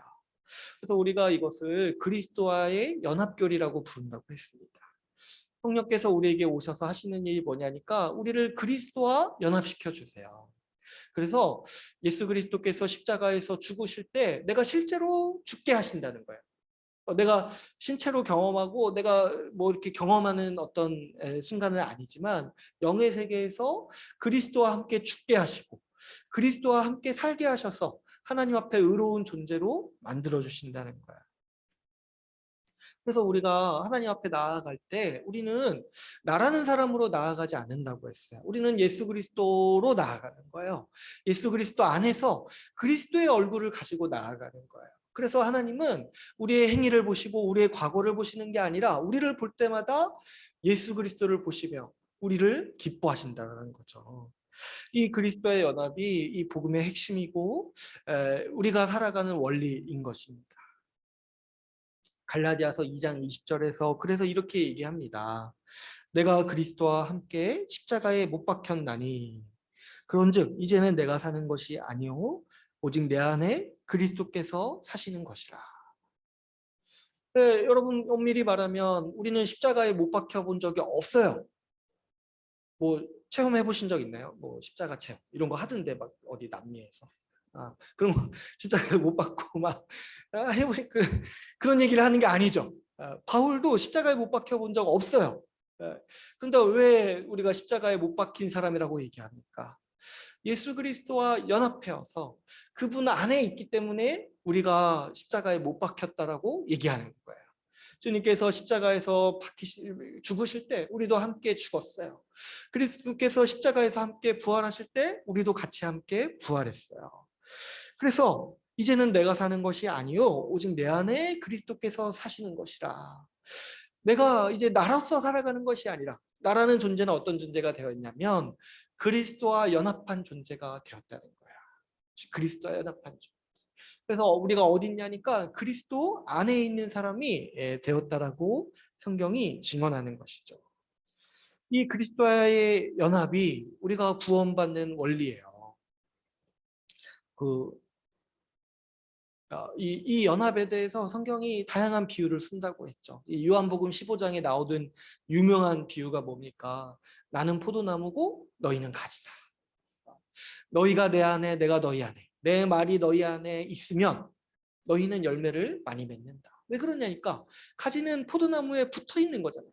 그래서 우리가 이것을 그리스도와의 연합교리라고 부른다고 했습니다. 성령께서 우리에게 오셔서 하시는 일이 뭐냐니까 우리를 그리스도와 연합시켜 주세요. 그래서 예수 그리스도께서 십자가에서 죽으실 때 내가 실제로 죽게 하신다는 거예요. 내가 신체로 경험하고 내가 뭐 이렇게 경험하는 어떤 순간은 아니지만 영의 세계에서 그리스도와 함께 죽게 하시고 그리스도와 함께 살게 하셔서 하나님 앞에 의로운 존재로 만들어 주신다는 거야. 그래서 우리가 하나님 앞에 나아갈 때 우리는 나라는 사람으로 나아가지 않는다고 했어요. 우리는 예수 그리스도로 나아가는 거예요. 예수 그리스도 안에서 그리스도의 얼굴을 가지고 나아가는 거예요. 그래서 하나님은 우리의 행위를 보시고 우리의 과거를 보시는 게 아니라 우리를 볼 때마다 예수 그리스도를 보시며 우리를 기뻐하신다는 거죠. 이 그리스도의 연합이 이 복음의 핵심이고 우리가 살아가는 원리인 것입니다. 갈라디아서 2장 20절에서 그래서 이렇게 얘기합니다. 내가 그리스도와 함께 십자가에 못 박혔나니 그런즉 이제는 내가 사는 것이 아니요 오직 내 안에 그리스도께서 사시는 것이라. 네, 여러분 엄밀히 말하면 우리는 십자가에 못 박혀 본 적이 없어요. 뭐 체험해 보신 적 있나요? 뭐 십자가 체험 이런 거 하던데 막 어디 남미에서 그런 거 십자가에 못 박고 막 해보신 그런 얘기를 하는 게 아니죠. 바울도 십자가에 못 박혀 본 적 없어요. 그런데 왜 우리가 십자가에 못 박힌 사람이라고 얘기합니까? 예수 그리스도와 연합해서 그분 안에 있기 때문에 우리가 십자가에 못 박혔다라고 얘기하는 거예요. 주님께서 십자가에서 죽으실 때 우리도 함께 죽었어요. 그리스도께서 십자가에서 함께 부활하실 때 우리도 같이 함께 부활했어요. 그래서 이제는 내가 사는 것이 아니요 오직 내 안에 그리스도께서 사시는 것이라. 내가 이제 나로서 살아가는 것이 아니라 나라는 존재는 어떤 존재가 되어 있냐면 그리스도와 연합한 존재가 되었다는 거야. 그리스도와 연합한 존재. 그래서 우리가 어디 있냐니까 그리스도 안에 있는 사람이 되었다라고 성경이 증언하는 것이죠. 이 그리스도와의 연합이 우리가 구원받는 원리예요. 이 연합에 대해서 성경이 다양한 비유를 쓴다고 했죠. 이 요한복음 15장에 나오던 유명한 비유가 뭡니까? 나는 포도나무고 너희는 가지다. 너희가 내 안에 내가 너희 안에 내 말이 너희 안에 있으면 너희는 열매를 많이 맺는다. 왜 그러냐니까 가지는 포도나무에 붙어 있는 거잖아요.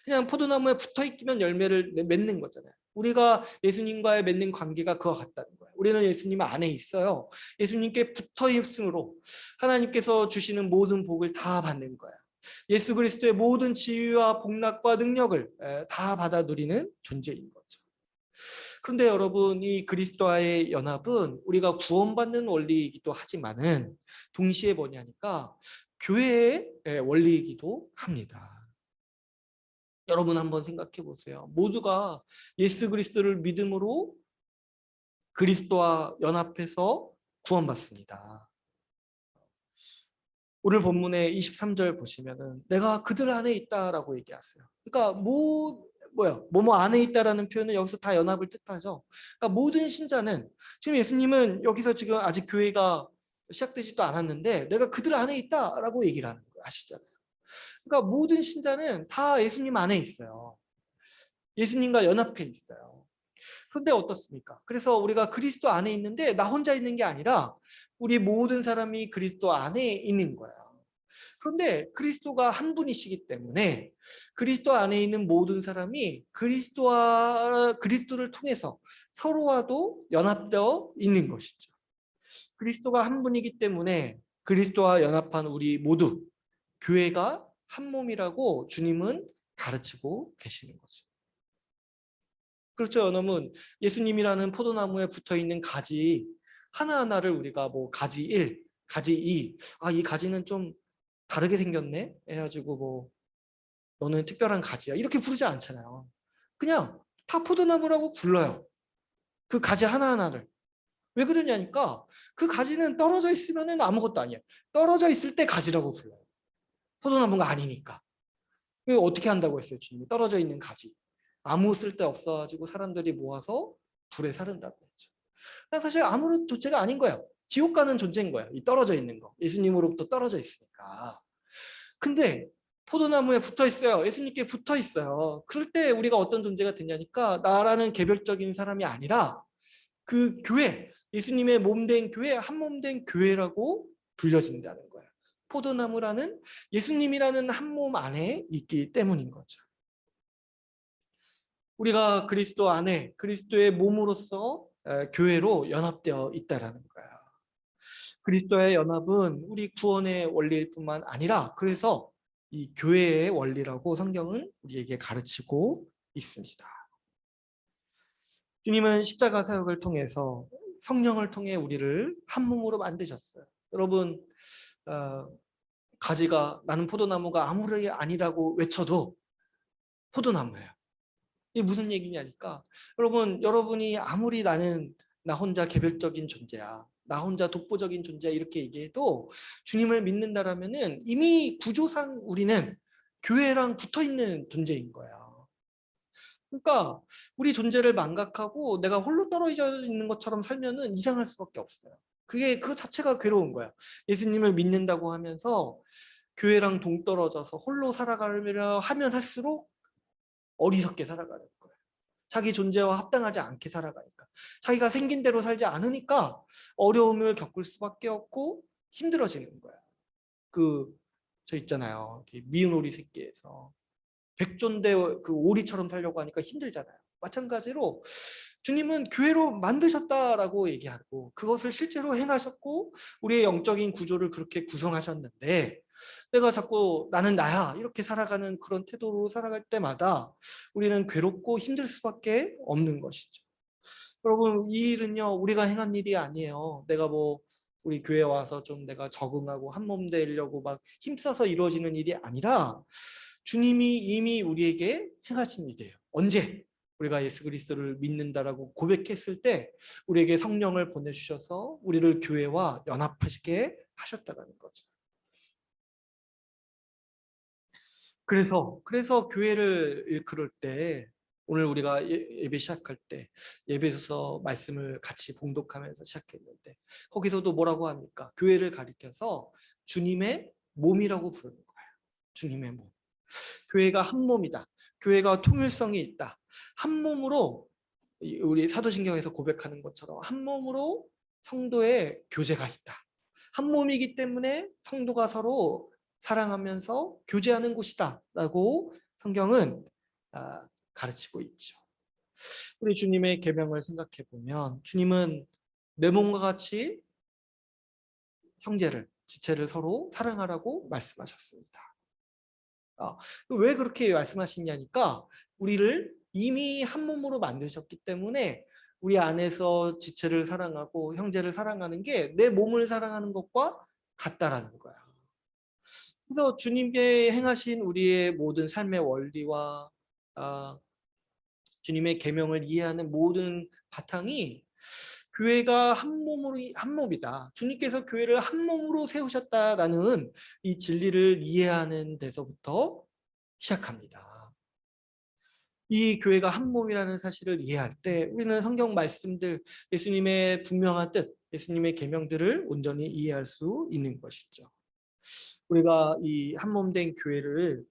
그냥 포도나무에 붙어 있기면 열매를 맺는 거잖아요. 우리가 예수님과의 맺는 관계가 그와 같다는 거예요. 우리는 예수님 안에 있어요. 예수님께 붙어 있음으로 하나님께서 주시는 모든 복을 다 받는 거예요. 예수 그리스도의 모든 지위와 복락과 능력을 다 받아 누리는 존재인 거죠. 그런데 여러분 이 그리스도와의 연합은 우리가 구원받는 원리이기도 하지만은 동시에 뭐냐니까 교회의 원리이기도 합니다. 여러분 한번 생각해 보세요. 모두가 예수 그리스도를 믿음으로 그리스도와 연합해서 구원받습니다. 오늘 본문의 23절 보시면은 내가 그들 안에 있다라고 얘기했어요. 그러니까 뭐뭐 안에 있다라는 표현은 여기서 다 연합을 뜻하죠. 그러니까 모든 신자는 지금 예수님은 여기서 지금 아직 교회가 시작되지도 않았는데 내가 그들 안에 있다라고 얘기를 하는 거예요. 아시잖아요. 그러니까 모든 신자는 다 예수님 안에 있어요. 예수님과 연합해 있어요. 그런데 어떻습니까? 그래서 우리가 그리스도 안에 있는데 나 혼자 있는 게 아니라 우리 모든 사람이 그리스도 안에 있는 거야. 그런데 그리스도가 한 분이시기 때문에 그리스도 안에 있는 모든 사람이 그리스도를 통해서 서로와도 연합되어 있는 것이죠. 그리스도가 한 분이기 때문에 그리스도와 연합한 우리 모두 교회가 한 몸이라고 주님은 가르치고 계시는 거죠. 그렇죠, 여러분. 예수님이라는 포도나무에 붙어있는 가지 하나하나를 우리가 뭐 가지 1, 가지 2, 이 가지는 좀 다르게 생겼네 해가지고 뭐 너는 특별한 가지야. 이렇게 부르지 않잖아요. 그냥 다 포도나무라고 불러요. 그 가지 하나하나를. 왜 그러냐니까 그 가지는 떨어져 있으면 아무것도 아니에요. 떨어져 있을 때 가지라고 불러요. 포도나무가 아니니까. 이거 어떻게 한다고 했어요, 주님이? 떨어져 있는 가지. 아무 쓸데 없어가지고 사람들이 모아서 불에 사른다고 했죠. 사실 아무런 존재가 아닌 거예요. 지옥 가는 존재인 거예요. 이 떨어져 있는 거. 예수님으로부터 떨어져 있으니까. 근데 포도나무에 붙어 있어요. 예수님께 붙어 있어요. 그럴 때 우리가 어떤 존재가 되냐니까 나라는 개별적인 사람이 아니라 그 교회, 예수님의 몸된 교회, 한 몸된 교회라고 불려진다는 거예요. 포도나무라는 예수님이라는 한 몸 안에 있기 때문인 거죠. 우리가 그리스도 안에 그리스도의 몸으로서 교회로 연합되어 있다라는 거예요. 그리스도의 연합은 우리 구원의 원리일 뿐만 아니라 그래서 이 교회의 원리라고 성경은 우리에게 가르치고 있습니다. 주님은 십자가 사역을 통해서 성령을 통해 우리를 한 몸으로 만드셨어요. 여러분 가지가 나는 포도나무가 아무리 아니라고 외쳐도 포도나무예요. 이게 무슨 얘기냐니까 여러분 여러분이 아무리 나는 나 혼자 개별적인 존재야. 나 혼자 독보적인 존재야 이렇게 얘기해도 주님을 믿는다라면은 이미 구조상 우리는 교회랑 붙어 있는 존재인 거야. 그러니까 우리 존재를 망각하고 내가 홀로 떨어져 있는 것처럼 살면은 이상할 수밖에 없어요. 그거 자체가 괴로운 거야. 예수님을 믿는다고 하면서 교회랑 동떨어져서 홀로 살아가려 하면 할수록 어리석게 살아가는 거예요. 자기 존재와 합당하지 않게 살아가니까. 자기가 생긴 대로 살지 않으니까 어려움을 겪을 수밖에 없고 힘들어지는 거야. 저 있잖아요. 미운 오리 새끼에서 백조인데 그 오리처럼 살려고 하니까 힘들잖아요. 마찬가지로 주님은 교회로 만드셨다라고 얘기하고 그것을 실제로 행하셨고 우리의 영적인 구조를 그렇게 구성하셨는데 내가 자꾸 나는 나야 이렇게 살아가는 그런 태도로 살아갈 때마다 우리는 괴롭고 힘들 수밖에 없는 것이죠. 여러분 이 일은요 우리가 행한 일이 아니에요. 내가 우리 교회 와서 좀 내가 적응하고 한 몸 되려고 막 힘써서 이루어지는 일이 아니라 주님이 이미 우리에게 행하신 일이에요. 언제? 우리가 예수 그리스도를 믿는다라고 고백했을 때 우리에게 성령을 보내주셔서 우리를 교회와 연합하시게 하셨다는 거죠. 그래서 교회를 일컬을 때 오늘 우리가 예배 시작할 때 예배소서 말씀을 같이 봉독하면서 시작했는데 거기서도 뭐라고 합니까? 교회를 가리켜서 주님의 몸이라고 부르는 거예요. 주님의 몸. 교회가 한 몸이다. 교회가 통일성이 있다. 한 몸으로 우리 사도신경에서 고백하는 것처럼 한 몸으로 성도의 교제가 있다. 한 몸이기 때문에 성도가 서로 사랑하면서 교제하는 곳이다 라고 성경은 가르치고 있죠. 우리 주님의 계명을 생각해 보면 주님은 내 몸과 같이 형제를 지체를 서로 사랑하라고 말씀하셨습니다. 왜 그렇게 말씀하시냐니까 우리를 이미 한 몸으로 만드셨기 때문에 우리 안에서 지체를 사랑하고 형제를 사랑하는 게 내 몸을 사랑하는 것과 같다라는 거야. 그래서 주님께 행하신 우리의 모든 삶의 원리와 주님의 계명을 이해하는 모든 바탕이 교회가 한 몸이다. 주님께서 교회를 한 몸으로 세우셨다라는 이 진리를 이해하는 데서부터 시작합니다. 이 교회가 한 몸이라는 사실을 이해할 때 우리는 성경 말씀들, 예수님의 분명한 뜻, 예수님의 계명들을 온전히 이해할 수 있는 것이죠. 우리가 이 한 몸 된 교회를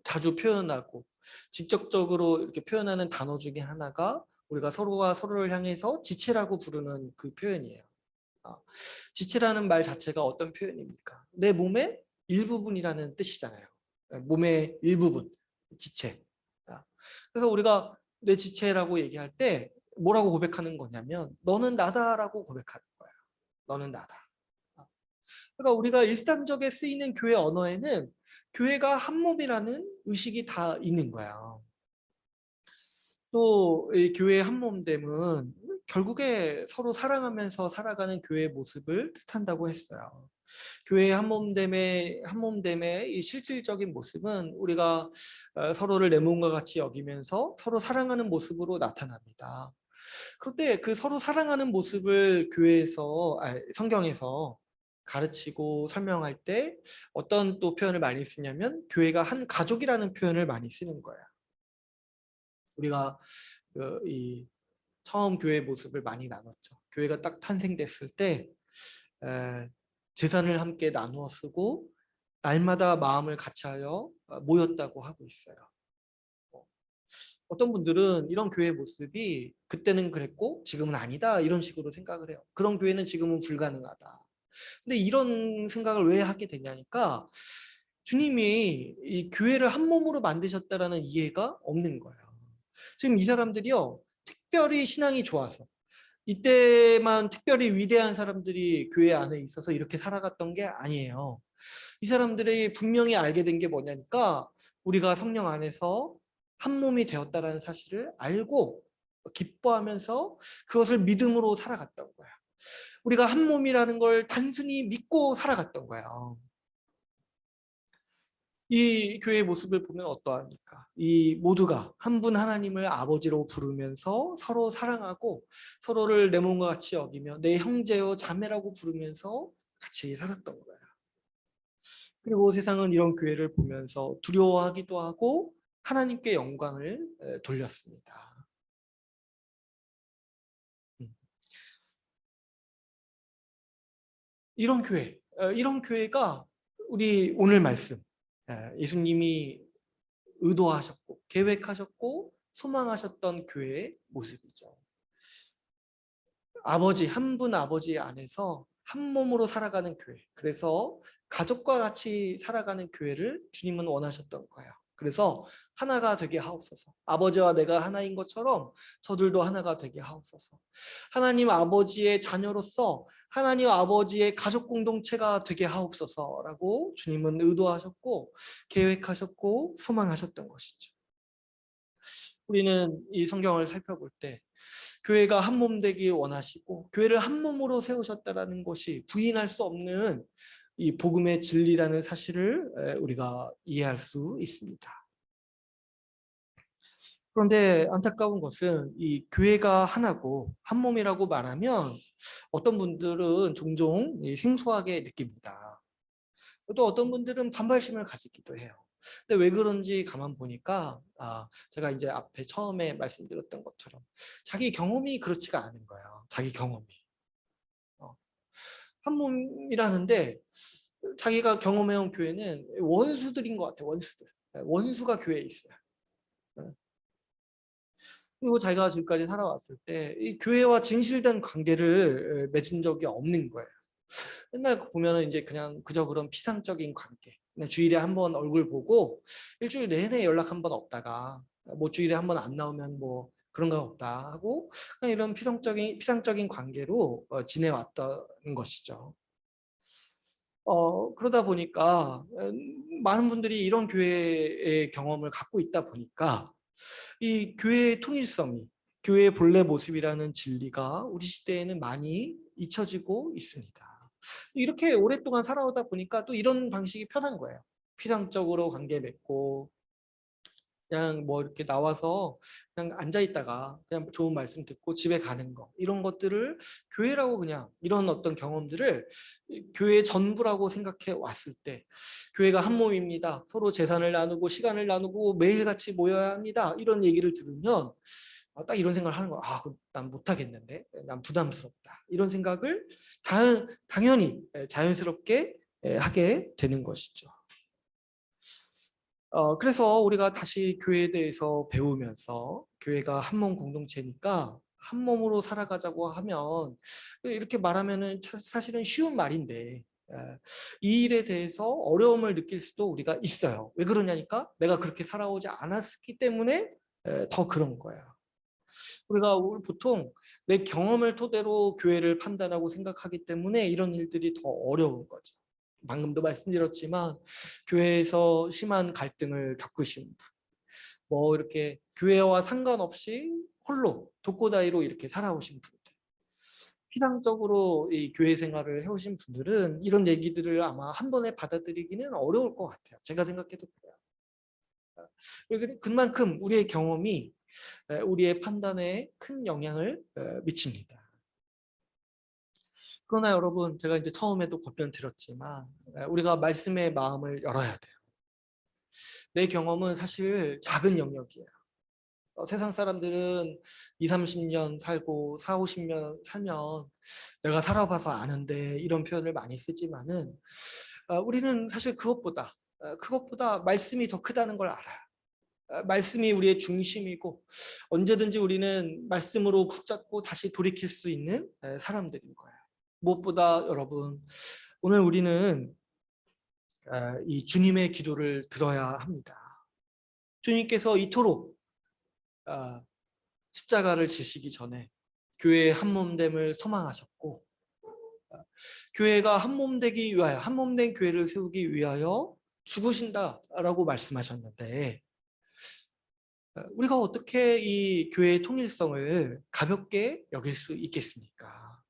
자주 표현하고 직접적으로 이렇게 표현하는 단어 중에 하나가 우리가 서로가 서로를 향해서 지체라고 부르는 그 표현이에요. 지체라는 말 자체가 어떤 표현입니까? 내 몸의 일부분이라는 뜻이잖아요. 몸의 일부분, 지체. 그래서 우리가 내 지체라고 얘기할 때 뭐라고 고백하는 거냐면 너는 나다라고 고백하는 거예요. 너는 나다. 그러니까 우리가 일상적에 쓰이는 교회 언어에는 교회가 한 몸이라는 의식이 다 있는 거야. 또 이 교회의 한 몸됨은 결국에 서로 사랑하면서 살아가는 교회의 모습을 뜻한다고 했어요. 교회의 한 몸됨의 이 실질적인 모습은 우리가 서로를 내 몸과 같이 여기면서 서로 사랑하는 모습으로 나타납니다. 그런데 그 서로 사랑하는 모습을 성경에서 가르치고 설명할 때 어떤 또 표현을 많이 쓰냐면 교회가 한 가족이라는 표현을 많이 쓰는 거예요. 우리가 이 처음 교회 모습을 많이 나눴죠. 교회가 딱 탄생됐을 때 재산을 함께 나누어 쓰고 날마다 마음을 같이하여 모였다고 하고 있어요. 어떤 분들은 이런 교회 모습이 그때는 그랬고 지금은 아니다 이런 식으로 생각을 해요. 그런 교회는 지금은 불가능하다. 근데 이런 생각을 왜 하게 되냐니까 주님이 이 교회를 한 몸으로 만드셨다라는 이해가 없는 거예요. 지금 이 사람들이요, 특별히 신앙이 좋아서 이때만 특별히 위대한 사람들이 교회 안에 있어서 이렇게 살아갔던 게 아니에요. 이 사람들이 분명히 알게 된 게 뭐냐니까 우리가 성령 안에서 한 몸이 되었다라는 사실을 알고 기뻐하면서 그것을 믿음으로 살아갔던 거야. 우리가 한 몸이라는 걸 단순히 믿고 살아갔던 거예요. 이 교회의 모습을 보면 어떠합니까? 이 모두가 한 분 하나님을 아버지로 부르면서 서로 사랑하고 서로를 내 몸과 같이 여기며 내 형제요 자매라고 부르면서 같이 살았던 거예요. 그리고 세상은 이런 교회를 보면서 두려워하기도 하고 하나님께 영광을 돌렸습니다. 음. 이런 교회가 우리 오늘 말씀, 예수님이 의도하셨고 계획하셨고 소망하셨던 교회의 모습이죠. 한 분 아버지 안에서 한 몸으로 살아가는 교회. 그래서 가족과 같이 살아가는 교회를 주님은 원하셨던 거예요. 그래서 하나가 되게 하옵소서. 아버지와 내가 하나인 것처럼 저들도 하나가 되게 하옵소서. 하나님 아버지의 자녀로서 하나님 아버지의 가족 공동체가 되게 하옵소서라고 주님은 의도하셨고 계획하셨고 소망하셨던 것이죠. 우리는 이 성경을 살펴볼 때 교회가 한 몸 되기 원하시고 교회를 한 몸으로 세우셨다라는 것이 부인할 수 없는 이 복음의 진리라는 사실을 우리가 이해할 수 있습니다. 그런데 안타까운 것은 이 교회가 하나고 한 몸이라고 말하면 어떤 분들은 종종 생소하게 느낍니다. 또 어떤 분들은 반발심을 가지기도 해요. 근데 왜 그런지 가만 보니까 제가 이제 앞에 처음에 말씀드렸던 것처럼 자기 경험이 그렇지가 않은 거예요. 자기 경험이. 어, 한 몸이라는데 자기가 경험해온 교회는 원수들인 것 같아요. 원수들. 원수가 교회에 있어요. 어. 그리고 자기가 지금까지 살아왔을 때 이 교회와 진실된 관계를 맺은 적이 없는 거예요. 맨날 보면은 이제 그냥 그저 그런 피상적인 관계. 그냥 주일에 한 번 얼굴 보고 일주일 내내 연락 한 번 없다가 뭐 주일에 한 번 안 나오면 뭐 그런 거 없다 하고 그냥 이런 피상적인 관계로 지내왔던 것이죠. 그러다 보니까 많은 분들이 이런 교회의 경험을 갖고 있다 보니까 이 교회의 통일성이 교회의 본래 모습이라는 진리가 우리 시대에는 많이 잊혀지고 있습니다. 이렇게 오랫동안 살아오다 보니까 또 이런 방식이 편한 거예요. 피상적으로 관계 맺고 그냥 뭐 이렇게 나와서 그냥 앉아 있다가 그냥 좋은 말씀 듣고 집에 가는 거 이런 것들을 교회라고 그냥 이런 어떤 경험들을 교회의 전부라고 생각해 왔을 때 교회가 한 몸입니다. 서로 재산을 나누고 시간을 나누고 매일같이 모여야 합니다. 이런 얘기를 들으면 딱 이런 생각을 하는 거야. 그럼 난 못하겠는데? 난 부담스럽다. 이런 생각을 당연히 자연스럽게 하게 되는 것이죠. 그래서 우리가 다시 교회에 대해서 배우면서 교회가 한 몸 공동체니까 한 몸으로 살아가자고 하면 이렇게 말하면은 사실은 쉬운 말인데 이 일에 대해서 어려움을 느낄 수도 우리가 있어요. 왜 그러냐니까 내가 그렇게 살아오지 않았기 때문에 더 그런 거예요. 우리가 보통 내 경험을 토대로 교회를 판단하고 생각하기 때문에 이런 일들이 더 어려운 거죠. 방금도 말씀드렸지만 교회에서 심한 갈등을 겪으신 분, 뭐 이렇게 교회와 상관없이 홀로 독고다이로 이렇게 살아오신 분들, 피상적으로 이 교회 생활을 해오신 분들은 이런 얘기들을 아마 한 번에 받아들이기는 어려울 것 같아요. 제가 생각해도 그래요. 그만큼 우리의 경험이 우리의 판단에 큰 영향을 미칩니다. 그러나 여러분, 제가 이제 처음에도 답변 드렸지만 우리가 말씀의 마음을 열어야 돼요. 내 경험은 사실 작은 영역이에요. 세상 사람들은 20, 30년 살고 40, 50년 살면 내가 살아봐서 아는데 이런 표현을 많이 쓰지만은 우리는 사실 그것보다 말씀이 더 크다는 걸 알아요. 말씀이 우리의 중심이고 언제든지 우리는 말씀으로 붙잡고 다시 돌이킬 수 있는 사람들인 거예요. 무엇보다 여러분, 오늘 우리는 이 주님의 기도를 들어야 합니다. 주님께서 이토록 십자가를 지시기 전에 교회의 한몸됨을 소망하셨고 교회가 한몸되기 위하여, 한몸된 교회를 세우기 위하여 죽으신다라고 말씀하셨는데 우리가 어떻게 이 교회의 통일성을 가볍게 여길 수 있겠습니까?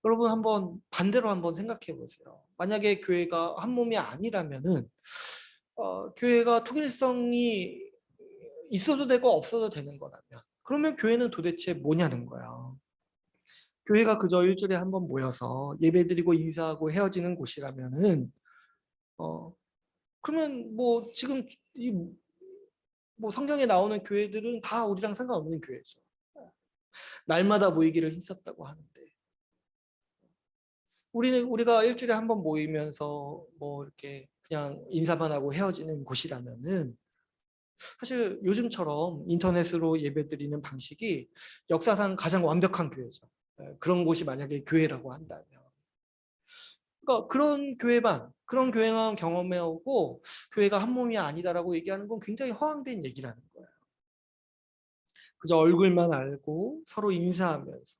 여러분, 한번 반대로 한번 생각해 보세요. 만약에 교회가 한 몸이 아니라면은 교회가 통일성이 있어도 되고 없어도 되는 거라면 그러면 교회는 도대체 뭐냐는 거야. 교회가 그저 일주일에 한 번 모여서 예배드리고 인사하고 헤어지는 곳이라면은 그러면 뭐 지금 뭐 성경에 나오는 교회들은 다 우리랑 상관없는 교회죠. 날마다 모이기를 힘썼다고 하는데 우리가 일주일에 한 번 모이면서 뭐 이렇게 그냥 인사만 하고 헤어지는 곳이라면은 사실 요즘처럼 인터넷으로 예배드리는 방식이 역사상 가장 완벽한 교회죠. 그런 곳이 만약에 교회라고 한다면. 그러니까 그런 교회만 경험해오고 교회가 한 몸이 아니다라고 얘기하는 건 굉장히 허황된 얘기라는 거예요. 그저 얼굴만 알고 서로 인사하면서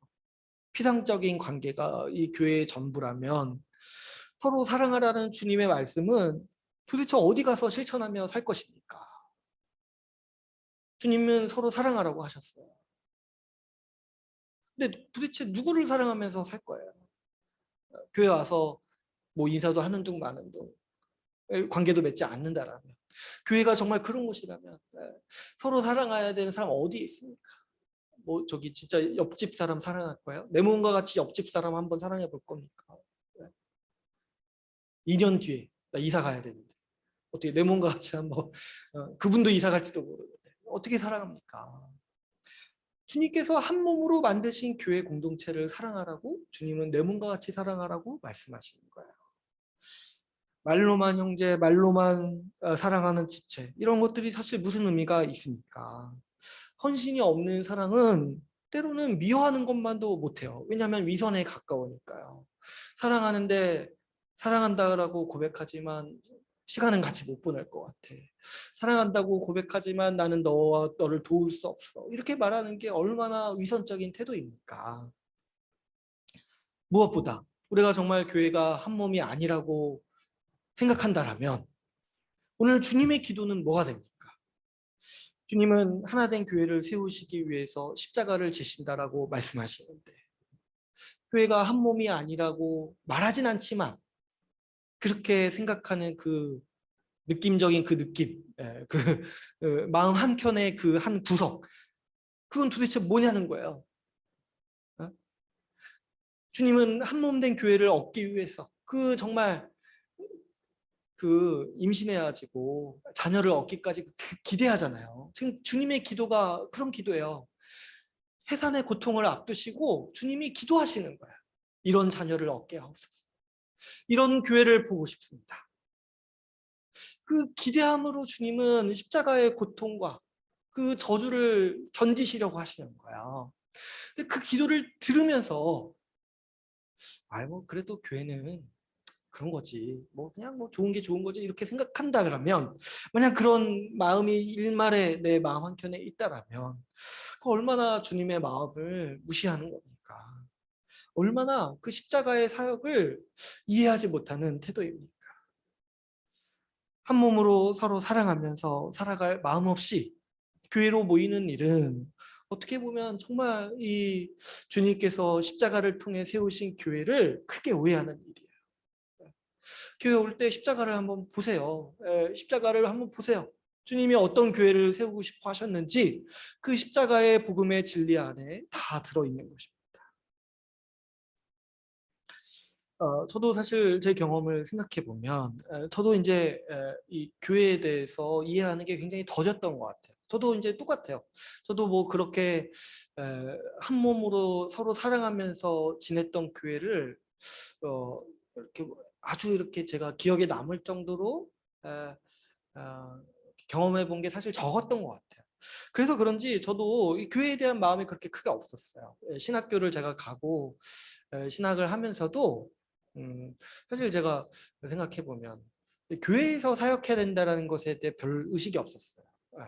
피상적인 관계가 이 교회의 전부라면 서로 사랑하라는 주님의 말씀은 도대체 어디 가서 실천하며 살 것입니까? 주님은 서로 사랑하라고 하셨어요. 근데 도대체 누구를 사랑하면서 살 거예요? 교회 와서 뭐 인사도 하는 둥 마는 둥 관계도 맺지 않는다라면 교회가 정말 그런 곳이라면 서로 사랑해야 되는 사람 어디에 있습니까? 뭐 저기 진짜 옆집 사람 사랑할 거예요? 내 몸과 같이 옆집 사람 한번 사랑해 볼 겁니까? 2년 뒤에 나 이사 가야 되는데 어떻게 내 몸과 같이 한번 그분도 이사 갈지도 모르는데 어떻게 사랑합니까? 주님께서 한 몸으로 만드신 교회 공동체를 사랑하라고 주님은 내 몸과 같이 사랑하라고 말씀하시는 거예요. 말로만 형제, 말로만 사랑하는 지체 이런 것들이 사실 무슨 의미가 있습니까? 헌신이 없는 사랑은 때로는 미워하는 것만도 못해요. 왜냐하면 위선에 가까우니까요. 사랑하는데 사랑한다라고 고백하지만 시간은 같이 못 보낼 것 같아. 사랑한다고 고백하지만 나는 너를 도울 수 없어. 이렇게 말하는 게 얼마나 위선적인 태도입니까? 무엇보다 우리가 정말 교회가 한 몸이 아니라고 생각한다라면 오늘 주님의 기도는 뭐가 됩니까? 주님은 하나된 교회를 세우시기 위해서 십자가를 지신다라고 말씀하시는데 교회가 한 몸이 아니라고 말하진 않지만 그렇게 생각하는 그 느낌적인 그 느낌, 그 마음 한켠의 그 한 구석 그건 도대체 뭐냐는 거예요. 주님은 한 몸 된 교회를 얻기 위해서 그 정말 그 임신해가지고 자녀를 얻기까지 기대하잖아요. 지금 주님의 기도가 그런 기도예요. 해산의 고통을 앞두시고 주님이 기도하시는 거예요. 이런 자녀를 얻게 하옵소서. 이런 교회를 보고 싶습니다. 그 기대함으로 주님은 십자가의 고통과 그 저주를 견디시려고 하시는 거예요. 근데 그 기도를 들으면서 뭐 그래도 교회는 그런 거지. 뭐 그냥 뭐 좋은 게 좋은 거지 이렇게 생각한다 그러면 만약 그런 마음이 일말에 내 마음 한켠에 있다라면 얼마나 주님의 마음을 무시하는 겁니까? 얼마나 그 십자가의 사역을 이해하지 못하는 태도입니까? 한 몸으로 서로 사랑하면서 살아갈 마음 없이 교회로 모이는 일은 어떻게 보면 정말 이 주님께서 십자가를 통해 세우신 교회를 크게 오해하는 일이에요. 교회 올 때 십자가를 한번 보세요. 십자가를 한번 보세요. 주님이 어떤 교회를 세우고 싶어 하셨는지 그 십자가의 복음의 진리 안에 다 들어있는 것입니다. 저도 사실 제 경험을 생각해 보면 저도 이제 이 교회에 대해서 이해하는 게 굉장히 더뎠던 것 같아요. 저도 이제 똑같아요. 저도 뭐 그렇게 한 몸으로 서로 사랑하면서 지냈던 교회를 이렇게 아주 이렇게 제가 기억에 남을 정도로 에, 어, 경험해 본 게 사실 적었던 것 같아요. 그래서 그런지 저도 이 교회에 대한 마음이 그렇게 크게 없었어요. 신학교를 제가 가고 신학을 하면서도 사실 제가 생각해 보면 교회에서 사역해야 된다는 것에 대해 별 의식이 없었어요. 예.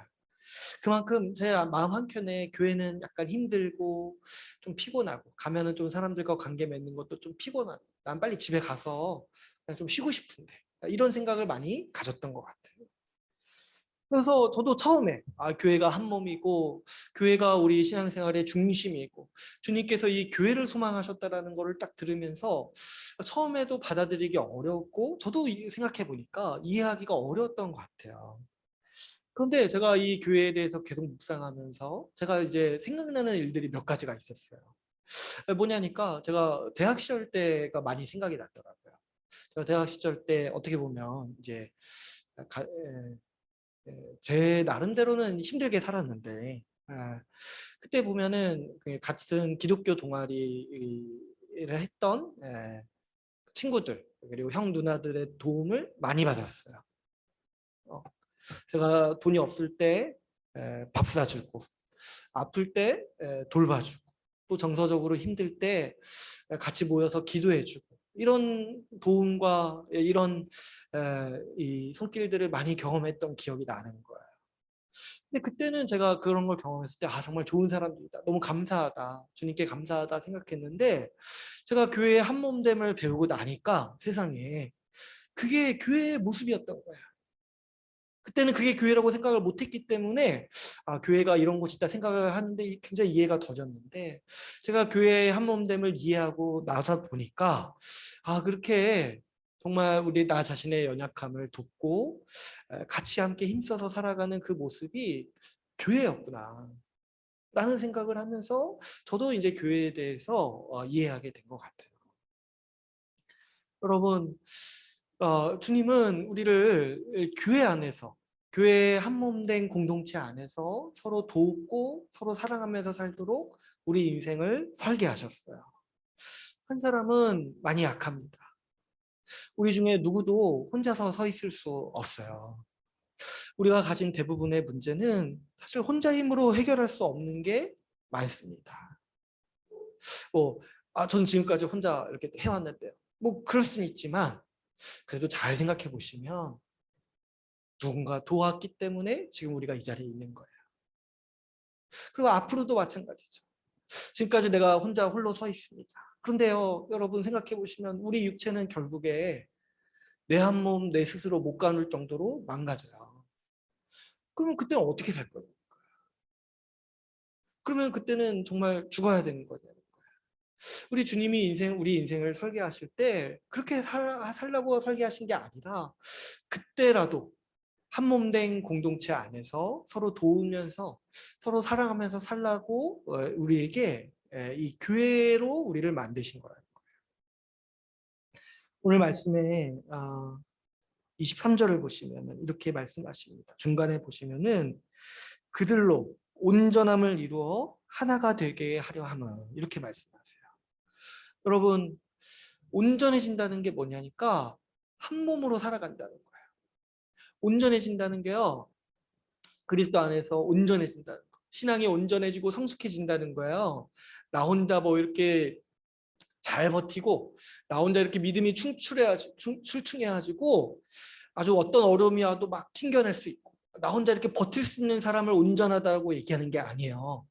그만큼 제 마음 한켠에 교회는 약간 힘들고 좀 피곤하고 가면은 좀 사람들과 관계 맺는 것도 좀 피곤하고 난 빨리 집에 가서 그냥 좀 쉬고 싶은데 이런 생각을 많이 가졌던 것 같아요. 그래서 저도 처음에 교회가 한 몸이고 교회가 우리 신앙생활의 중심이고 주님께서 이 교회를 소망하셨다라는 것을 딱 들으면서 처음에도 받아들이기 어렵고 저도 생각해 보니까 이해하기가 어려웠던 것 같아요. 그런데 제가 이 교회에 대해서 계속 묵상하면서 제가 이제 생각나는 일들이 몇 가지가 있었어요. 뭐냐니까 제가 대학 시절 때가 많이 생각이 나더라고요. 제가 대학 시절 때 어떻게 보면 이제 제 나름대로는 힘들게 살았는데 그때 보면은 같은 기독교 동아리를 했던 친구들 그리고 형 누나들의 도움을 많이 받았어요. 제가 돈이 없을 때 밥 사주고 아플 때 돌봐주고 또 정서적으로 힘들 때 같이 모여서 기도해주고 이런 도움과 이런 이 손길들을 많이 경험했던 기억이 나는 거예요. 근데 그때는 제가 그런 걸 경험했을 때 정말 좋은 사람들이다. 너무 감사하다. 주님께 감사하다 생각했는데 제가 교회의 한몸됨을 배우고 나니까 세상에 그게 교회의 모습이었던 거예요. 그때는 그게 교회라고 생각을 못했기 때문에 교회가 이런 곳이다 생각을 하는데 굉장히 이해가 더뎠는데 제가 교회의 한몸됨을 이해하고 나서 보니까 그렇게 정말 우리 나 자신의 연약함을 돕고 같이 함께 힘써서 살아가는 그 모습이 교회였구나 라는 생각을 하면서 저도 이제 교회에 대해서 이해하게 된 것 같아요. 여러분 주님은 우리를 교회 안에서 교회의 한몸된 공동체 안에서 서로 돕고 서로 사랑하면서 살도록 우리 인생을 설계하셨어요. 한 사람은 많이 약합니다. 우리 중에 누구도 혼자서 서 있을 수 없어요. 우리가 가진 대부분의 문제는 사실 혼자 힘으로 해결할 수 없는 게 많습니다. 저는 지금까지 혼자 이렇게 해왔는데요. 뭐 그럴 수는 있지만 그래도 잘 생각해 보시면 누군가 도왔기 때문에 지금 우리가 이 자리에 있는 거예요. 그리고 앞으로도 마찬가지죠. 지금까지 내가 혼자 홀로 서 있습니다. 그런데요, 여러분 생각해 보시면 우리 육체는 결국에 내 한 몸 내 스스로 못 가눌 정도로 망가져요. 그러면 그때는 어떻게 살 거예요? 그러면 그때는 정말 죽어야 되는 거예요. 우리 주님이 우리 인생을 설계하실 때 그렇게 살라고 설계하신 게 아니라 그때라도 한 몸된 공동체 안에서 서로 도우면서 서로 사랑하면서 살라고 우리에게 이 교회로 우리를 만드신 거라는 거예요. 오늘 말씀에 23절을 보시면 이렇게 말씀하십니다. 중간에 보시면은 그들로 온전함을 이루어 하나가 되게 하려 함은 이렇게 말씀하세요. 여러분 온전해진다는 게 뭐냐니까 한 몸으로 살아간다는 거예요. 온전해진다는 게요. 그리스도 안에서 온전해진다는 거. 신앙이 온전해지고 성숙해진다는 거예요. 나 혼자 뭐 이렇게 잘 버티고 나 혼자 이렇게 믿음이 출중해가지고 아주 어떤 어려움이 와도 막 튕겨낼 수 있고 나 혼자 이렇게 버틸 수 있는 사람을 온전하다고 얘기하는 게 아니에요.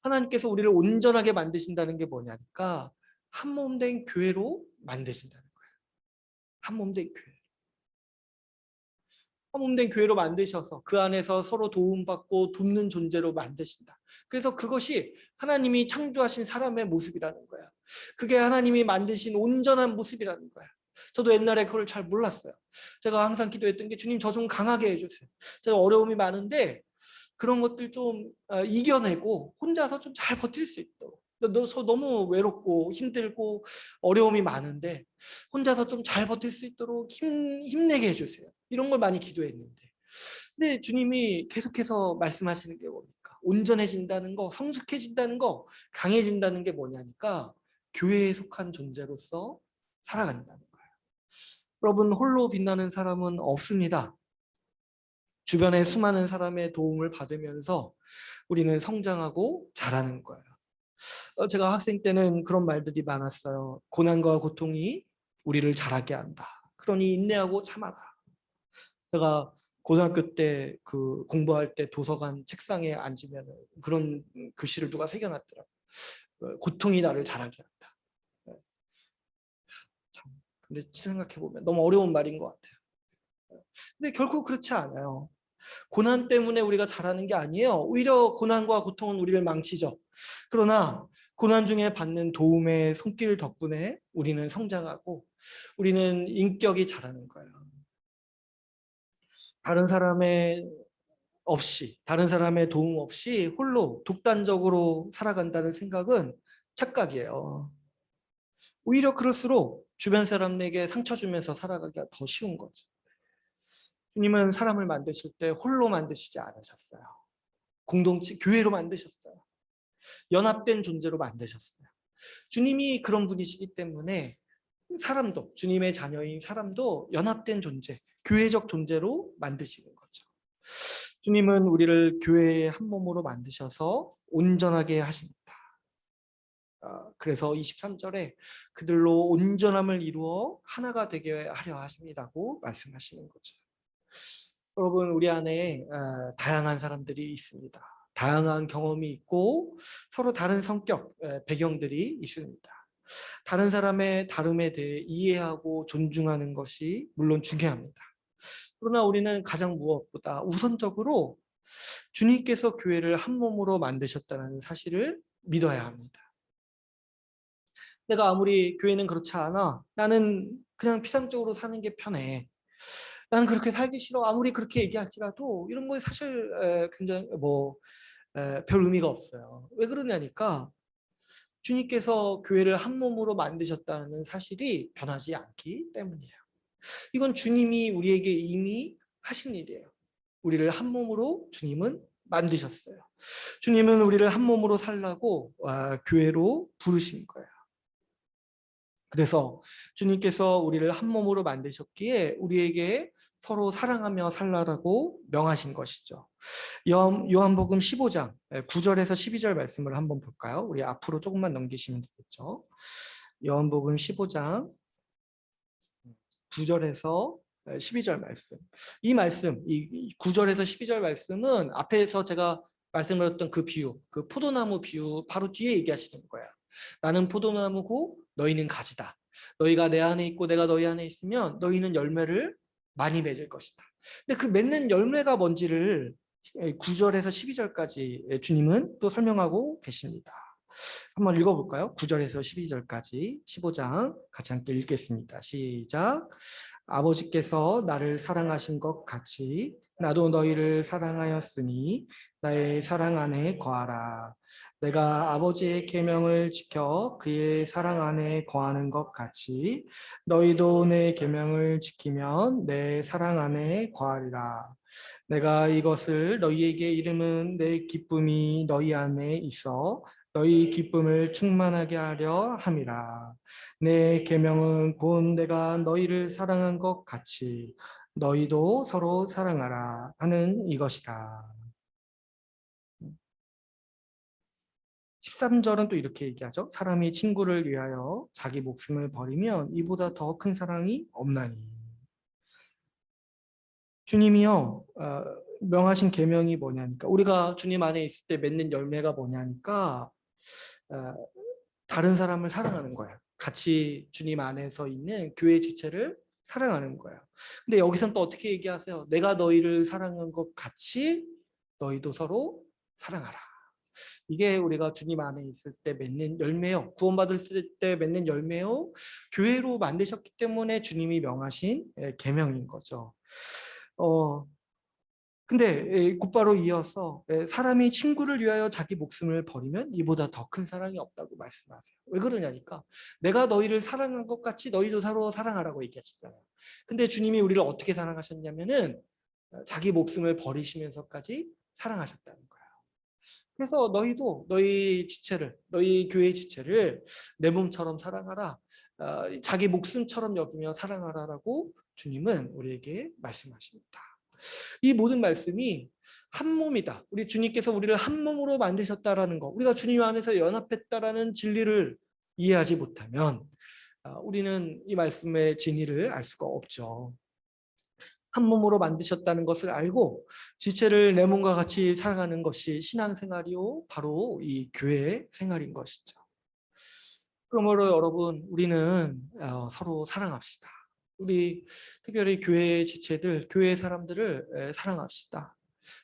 하나님께서 우리를 온전하게 만드신다는 게 뭐냐니까 한 몸 된 교회로 만드신다는 거예요. 한 몸 된 교회. 한 몸된 교회로 만드셔서 그 안에서 서로 도움받고 돕는 존재로 만드신다. 그래서 그것이 하나님이 창조하신 사람의 모습이라는 거야. 그게 하나님이 만드신 온전한 모습이라는 거야. 저도 옛날에 그걸 잘 몰랐어요. 제가 항상 기도했던 게 주님 저 좀 강하게 해주세요. 제가 어려움이 많은데 그런 것들 좀 이겨내고 혼자서 좀 잘 버틸 수 있도록. 저 너무 외롭고 힘들고 어려움이 많은데 혼자서 좀 잘 버틸 수 있도록 힘내게 해주세요. 이런 걸 많이 기도했는데. 근데 주님이 계속해서 말씀하시는 게 뭡니까? 온전해진다는 거, 성숙해진다는 거, 강해진다는 게 뭐냐니까 교회에 속한 존재로서 살아간다는 거예요. 여러분, 홀로 빛나는 사람은 없습니다. 주변의 수많은 사람의 도움을 받으면서 우리는 성장하고 자라는 거예요. 제가 학생 때는 그런 말들이 많았어요. 고난과 고통이 우리를 자라게 한다. 그러니 인내하고 참아라. 제가 고등학교 때 그 공부할 때 도서관 책상에 앉으면 그런 글씨를 누가 새겨놨더라고요. 고통이 나를 자라게 한다. 참, 근데 생각해 보면 너무 어려운 말인 것 같아요. 근데 결코 그렇지 않아요. 고난 때문에 우리가 자라는 게 아니에요. 오히려 고난과 고통은 우리를 망치죠. 그러나 고난 중에 받는 도움의 손길 덕분에 우리는 성장하고 우리는 인격이 자라는 거예요. 다른 사람의 도움 없이 홀로 독단적으로 살아간다는 생각은 착각이에요. 오히려 그럴수록 주변 사람에게 상처 주면서 살아가기가 더 쉬운 거죠. 주님은 사람을 만드실 때 홀로 만드시지 않으셨어요. 공동체, 교회로 만드셨어요. 연합된 존재로 만드셨어요. 주님이 그런 분이시기 때문에 사람도, 주님의 자녀인 사람도 연합된 존재, 교회적 존재로 만드시는 거죠. 주님은 우리를 교회의 한 몸으로 만드셔서 온전하게 하십니다. 그래서 23절에 그들로 온전함을 이루어 하나가 되게 하려 하십니다고 말씀하시는 거죠. 여러분, 우리 안에 다양한 사람들이 있습니다. 다양한 경험이 있고 서로 다른 성격, 배경들이 있습니다. 다른 사람의 다름에 대해 이해하고 존중하는 것이 물론 중요합니다. 그러나 우리는 가장 무엇보다 우선적으로 주님께서 교회를 한 몸으로 만드셨다는 사실을 믿어야 합니다. 내가 아무리 교회는 그렇지 않아. 나는 그냥 피상적으로 사는 게 편해. 나는 그렇게 살기 싫어. 아무리 그렇게 얘기할지라도 이런 거 사실 굉장히 별 의미가 없어요. 왜 그러냐니까 주님께서 교회를 한 몸으로 만드셨다는 사실이 변하지 않기 때문이에요. 이건 주님이 우리에게 이미 하신 일이에요. 우리를 한 몸으로 주님은 만드셨어요. 주님은 우리를 한 몸으로 살라고 교회로 부르신 거예요. 그래서 주님께서 우리를 한 몸으로 만드셨기에 우리에게 서로 사랑하며 살라라고 명하신 것이죠. 요한복음 15장 9절에서 12절 말씀을 한번 볼까요? 우리 앞으로 조금만 넘기시면 되겠죠. 요한복음 15장 9절에서 12절 말씀. 이 말씀, 이 9절에서 12절 말씀은 앞에서 제가 말씀드렸던 그 비유, 그 포도나무 비유 바로 뒤에 얘기하시는 거예요. 나는 포도나무고 너희는 가지다. 너희가 내 안에 있고 내가 너희 안에 있으면 너희는 열매를 많이 맺을 것이다. 근데 그 맺는 열매가 뭔지를 9절에서 12절까지 주님은 또 설명하고 계십니다. 한번 읽어볼까요? 9절에서 12절까지 15장 같이 함께 읽겠습니다. 시작. 아버지께서 나를 사랑하신 것 같이 나도 너희를 사랑하였으니 나의 사랑 안에 거하라. 내가 아버지의 계명을 지켜 그의 사랑 안에 거하는 것 같이 너희도 내 계명을 지키면 내 사랑 안에 거하리라. 내가 이것을 너희에게 이름은 내 기쁨이 너희 안에 있어 너희 기쁨을 충만하게 하려 함이라. 내 계명은 곧 내가 너희를 사랑한 것 같이 너희도 서로 사랑하라 하는 이것이라. 13절은 또 이렇게 얘기하죠. 사람이 친구를 위하여 자기 목숨을 버리면 이보다 더 큰 사랑이 없나니. 주님이요 명하신 계명이 뭐냐니까 우리가 주님 안에 있을 때 맺는 열매가 뭐냐니까 다른 사람을 사랑하는 거예요. 같이 주님 안에서 있는 교회 지체를 사랑하는 거야. 근데 여기서는 또 어떻게 얘기하세요? 내가 너희를 사랑한 것 같이 너희도 서로 사랑하라. 이게 우리가 주님 안에 있을 때 맺는 열매요. 구원받을 때 맺는 열매요. 교회로 만드셨기 때문에 주님이 명하신 계명인 거죠. 근데 곧바로 이어서 사람이 친구를 위하여 자기 목숨을 버리면 이보다 더 큰 사랑이 없다고 말씀하세요. 왜 그러냐니까 내가 너희를 사랑한 것 같이 너희도 서로 사랑하라고 얘기하시잖아요. 근데 주님이 우리를 어떻게 사랑하셨냐면은 자기 목숨을 버리시면서까지 사랑하셨다는 거예요. 그래서 너희도 너희 지체를, 너희 교회 지체를 내 몸처럼 사랑하라. 자기 목숨처럼 여기며 사랑하라라고 주님은 우리에게 말씀하십니다. 이 모든 말씀이 한 몸이다. 우리 주님께서 우리를 한 몸으로 만드셨다라는 거, 우리가 주님 안에서 연합했다라는 진리를 이해하지 못하면 우리는 이 말씀의 진리를 알 수가 없죠. 한 몸으로 만드셨다는 것을 알고 지체를 내 몸과 같이 살아가는 것이 신앙생활이요, 바로 이 교회 생활인 것이죠. 그러므로 여러분, 우리는 서로 사랑합시다. 우리 특별히 교회 지체들, 교회 사람들을 사랑합시다.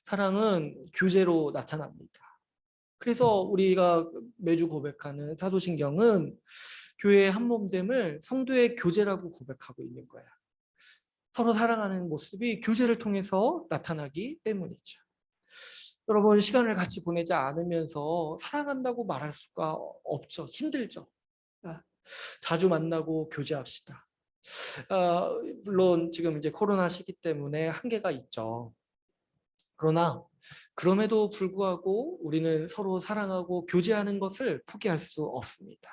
사랑은 교제로 나타납니다. 그래서 우리가 매주 고백하는 사도신경은 교회의 한몸됨을 성도의 교제라고 고백하고 있는 거야. 서로 사랑하는 모습이 교제를 통해서 나타나기 때문이죠. 여러분, 시간을 같이 보내지 않으면서 사랑한다고 말할 수가 없죠. 힘들죠. 자주 만나고 교제합시다. 물론 지금 이제 코로나 시기 때문에 한계가 있죠. 그러나 그럼에도 불구하고 우리는 서로 사랑하고 교제하는 것을 포기할 수 없습니다.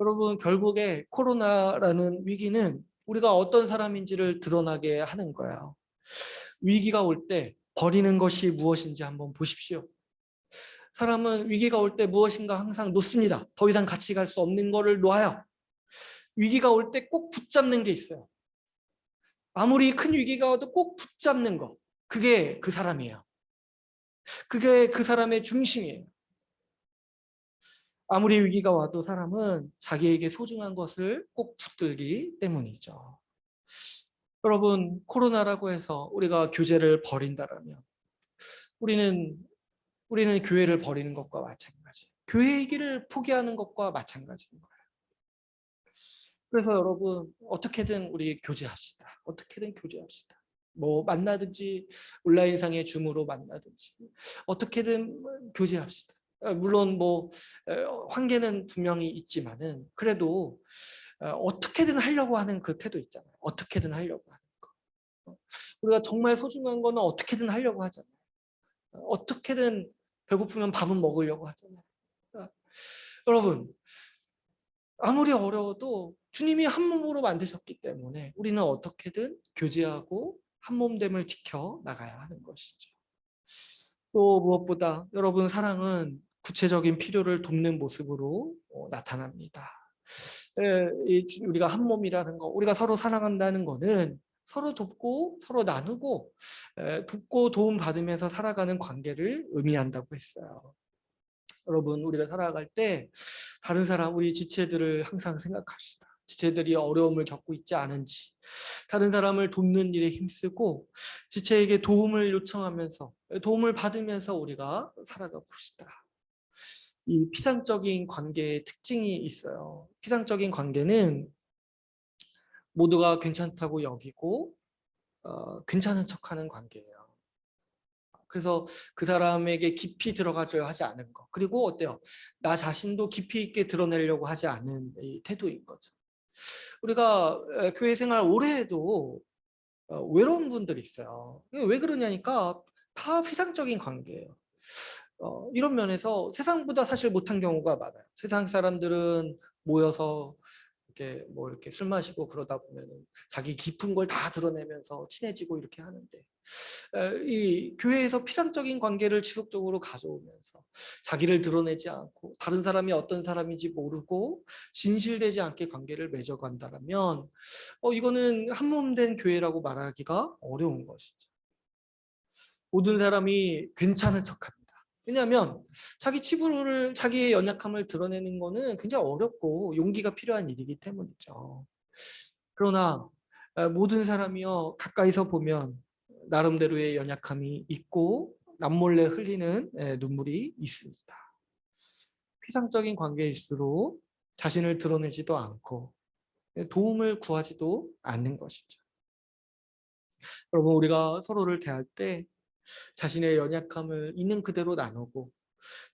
여러분, 결국에 코로나라는 위기는 우리가 어떤 사람인지를 드러나게 하는 거예요. 위기가 올 때 버리는 것이 무엇인지 한번 보십시오. 사람은 위기가 올 때 무엇인가 항상 놓습니다. 더 이상 같이 갈 수 없는 거를 놓아요. 위기가 올 때 꼭 붙잡는 게 있어요. 아무리 큰 위기가 와도 꼭 붙잡는 거. 그게 그 사람이에요. 그게 그 사람의 중심이에요. 아무리 위기가 와도 사람은 자기에게 소중한 것을 꼭 붙들기 때문이죠. 여러분, 코로나라고 해서 우리가 교제를 버린다라면 우리는 교회를 버리는 것과 마찬가지예요. 교회의 길을 포기하는 것과 마찬가지인 거예요. 그래서 여러분, 어떻게든 우리 교제합시다. 어떻게든 교제합시다. 뭐 만나든지 온라인상의 줌으로 만나든지 어떻게든 교제합시다. 물론 뭐 한계는 분명히 있지만은 그래도 어떻게든 하려고 하는 그 태도 있잖아요. 어떻게든 하려고 하는 거. 우리가 정말 소중한 거는 어떻게든 하려고 하잖아요. 어떻게든 배고프면 밥은 먹으려고 하잖아요. 여러분, 아무리 어려워도 주님이 한 몸으로 만드셨기 때문에 우리는 어떻게든 교제하고 한 몸됨을 지켜 나가야 하는 것이죠. 또 무엇보다 여러분, 사랑은 구체적인 필요를 돕는 모습으로 나타납니다. 우리가 한 몸이라는 거, 우리가 서로 사랑한다는 거는 서로 돕고 서로 나누고 돕고 도움 받으면서 살아가는 관계를 의미한다고 했어요. 여러분, 우리가 살아갈 때 다른 사람, 우리 지체들을 항상 생각합시다. 지체들이 어려움을 겪고 있지 않은지, 다른 사람을 돕는 일에 힘쓰고 지체에게 도움을 요청하면서 도움을 받으면서 우리가 살아가 봅시다. 이 피상적인 관계의 특징이 있어요. 피상적인 관계는 모두가 괜찮다고 여기고 괜찮은 척하는 관계예요. 그래서 그 사람에게 깊이 들어가려 하지 않은 것. 그리고 어때요? 나 자신도 깊이 있게 드러내려고 하지 않은 이 태도인 거죠. 우리가 교회 생활 오래 해도 외로운 분들이 있어요. 왜 그러냐니까 다 피상적인 관계예요. 이런 면에서 세상보다 사실 못한 경우가 많아요. 세상 사람들은 모여서 이렇게 술 마시고 그러다 보면은 자기 깊은 걸 다 드러내면서 친해지고 이렇게 하는데 이 교회에서 피상적인 관계를 지속적으로 가져오면서 자기를 드러내지 않고 다른 사람이 어떤 사람인지 모르고 진실되지 않게 관계를 맺어간다면 이거는 한몸된 교회라고 말하기가 어려운 것이죠. 모든 사람이 괜찮은 척합니다. 왜냐하면 자기 치부를, 자기의 연약함을 드러내는 거는 굉장히 어렵고 용기가 필요한 일이기 때문이죠. 그러나 모든 사람이요 가까이서 보면 나름대로의 연약함이 있고 남몰래 흘리는 눈물이 있습니다. 피상적인 관계일수록 자신을 드러내지도 않고 도움을 구하지도 않는 것이죠. 여러분, 우리가 서로를 대할 때 자신의 연약함을 있는 그대로 나누고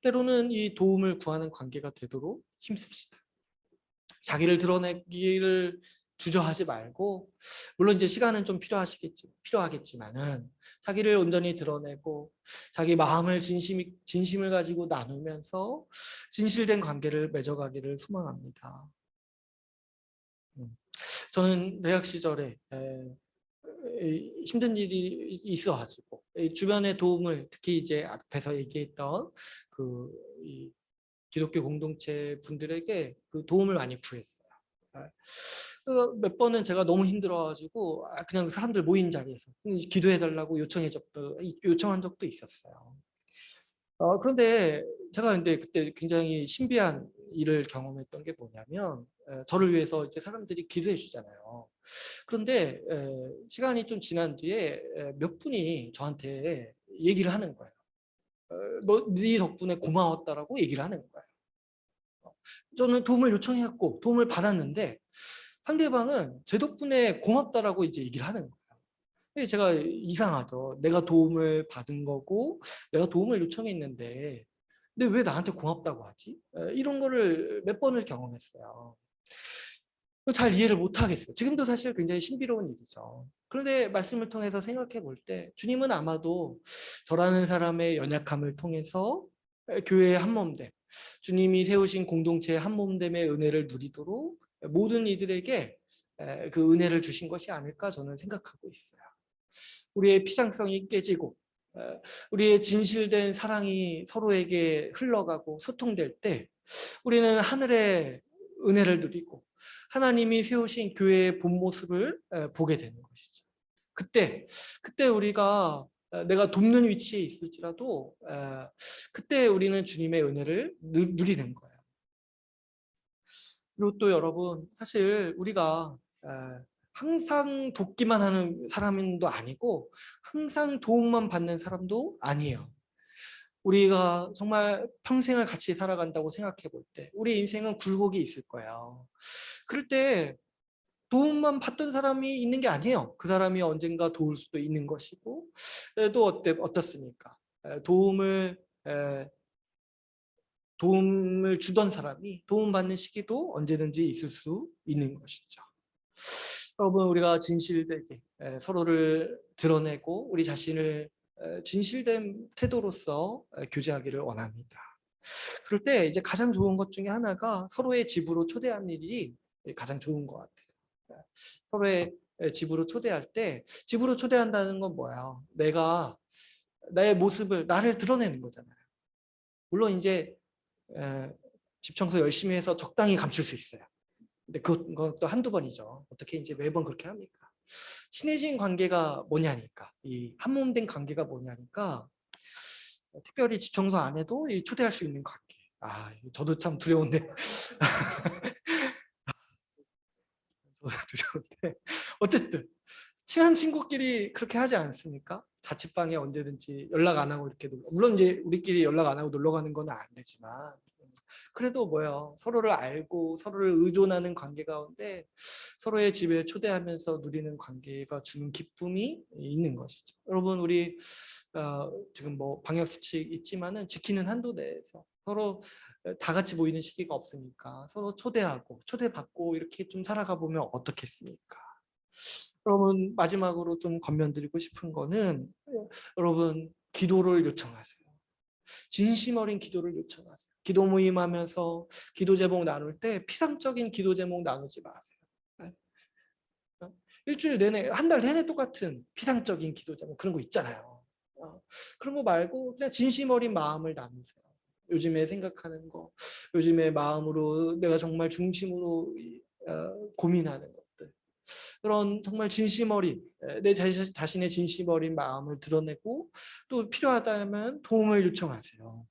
때로는 이 도움을 구하는 관계가 되도록 힘씁시다. 자기를 드러내기를 주저하지 말고, 물론 이제 시간은 좀 필요하겠지만은 자기를 온전히 드러내고 자기 마음을 진심을 가지고 나누면서 진실된 관계를 맺어가기를 소망합니다. 저는 대학 시절에 힘든 일이 있어가지고 주변의 도움을, 특히 이제 앞에서 얘기했던 이 기독교 공동체 분들에게 그 도움을 많이 구했어요. 그래서 몇 번은 제가 너무 힘들어가지고 그냥 사람들 모인 자리에서 기도해달라고 요청한 적도 있었어요. 그런데 제가 근데 그때 굉장히 신비한 일을 경험했던 게 뭐냐면, 저를 위해서 이제 사람들이 기도해 주잖아요. 그런데 시간이 좀 지난 뒤에 몇 분이 저한테 얘기를 하는 거예요. 네 덕분에 고마웠다라고 얘기를 하는 거예요. 저는 도움을 요청했고 도움을 받았는데 상대방은 제 덕분에 고맙다라고 이제 얘기를 하는 거예요. 근데 제가 이상하죠. 내가 도움을 받은 거고 내가 도움을 요청했는데 근데 왜 나한테 고맙다고 하지? 이런 거를 몇 번을 경험했어요. 잘 이해를 못 하겠어요. 지금도 사실 굉장히 신비로운 일이죠. 그런데 말씀을 통해서 생각해 볼 때 주님은 아마도 저라는 사람의 연약함을 통해서 교회의 한몸됨, 주님이 세우신 공동체의 한몸됨의 은혜를 누리도록 모든 이들에게 그 은혜를 주신 것이 아닐까 저는 생각하고 있어요. 우리의 피상성이 깨지고 우리의 진실된 사랑이 서로에게 흘러가고 소통될 때 우리는 하늘의 은혜를 누리고 하나님이 세우신 교회의 본 모습을 보게 되는 것이죠. 그때 우리가 내가 돕는 위치에 있을지라도 그때 우리는 주님의 은혜를 누리는 거예요. 그리고 또 여러분, 사실 우리가 항상 돕기만 하는 사람도 아니고 항상 도움만 받는 사람도 아니에요. 우리가 정말 평생을 같이 살아간다고 생각해 볼 때 우리 인생은 굴곡이 있을 거예요. 그럴 때 도움만 받던 사람이 있는 게 아니에요. 그 사람이 언젠가 도울 수도 있는 것이고 또 어떻습니까? 도움을 주던 사람이 도움받는 시기도 언제든지 있을 수 있는 것이죠. 여러분, 우리가 진실되게 서로를 드러내고 우리 자신을 진실된 태도로서 교제하기를 원합니다. 그럴 때 이제 가장 좋은 것 중에 하나가 서로의 집으로 초대하는 일이 가장 좋은 것 같아요. 서로의 집으로 초대할 때, 집으로 초대한다는 건 뭐야? 내가 나의 모습을, 나를 드러내는 거잖아요. 물론 이제 집 청소 열심히 해서 적당히 감출 수 있어요. 근데 그것도 한두 번이죠. 어떻게 이제 매번 그렇게 합니까? 친해진 관계가 뭐냐니까, 이 한몸된 관계가 뭐냐니까, 특별히 집 청소 안 해도 초대할 수 있는 관계. 저도 참 두려운데. 저도 두려운데. 어쨌든 친한 친구끼리 그렇게 하지 않습니까? 자취방에 언제든지 연락 안 하고 이렇게 물론 이제 우리끼리 연락 안 하고 놀러 가는 건 안 되지만 그래도 뭐요, 서로를 알고 서로를 의존하는 관계 가운데 서로의 집에 초대하면서 누리는 관계가 주는 기쁨이 있는 것이죠. 여러분, 우리 지금 뭐 방역 수칙 있지만은 지키는 한도 내에서 서로 다 같이 모이는 시기가 없으니까 서로 초대하고 초대받고 이렇게 좀 살아가 보면 어떻겠습니까? 여러분, 마지막으로 좀 권면드리고 싶은 거는 여러분, 기도를 요청하세요. 진심 어린 기도를 요청하세요. 기도 모임하면서 기도 제목 나눌 때 피상적인 기도 제목 나누지 마세요. 일주일 내내, 한 달 내내 똑같은 피상적인 기도 제목 그런 거 있잖아요. 그런 거 말고 그냥 진심 어린 마음을 나누세요. 요즘에 생각하는 거, 요즘에 마음으로 내가 정말 중심으로 고민하는 것들, 그런 정말 진심 어린, 내 자신의 진심 어린 마음을 드러내고 또 필요하다면 도움을 요청하세요.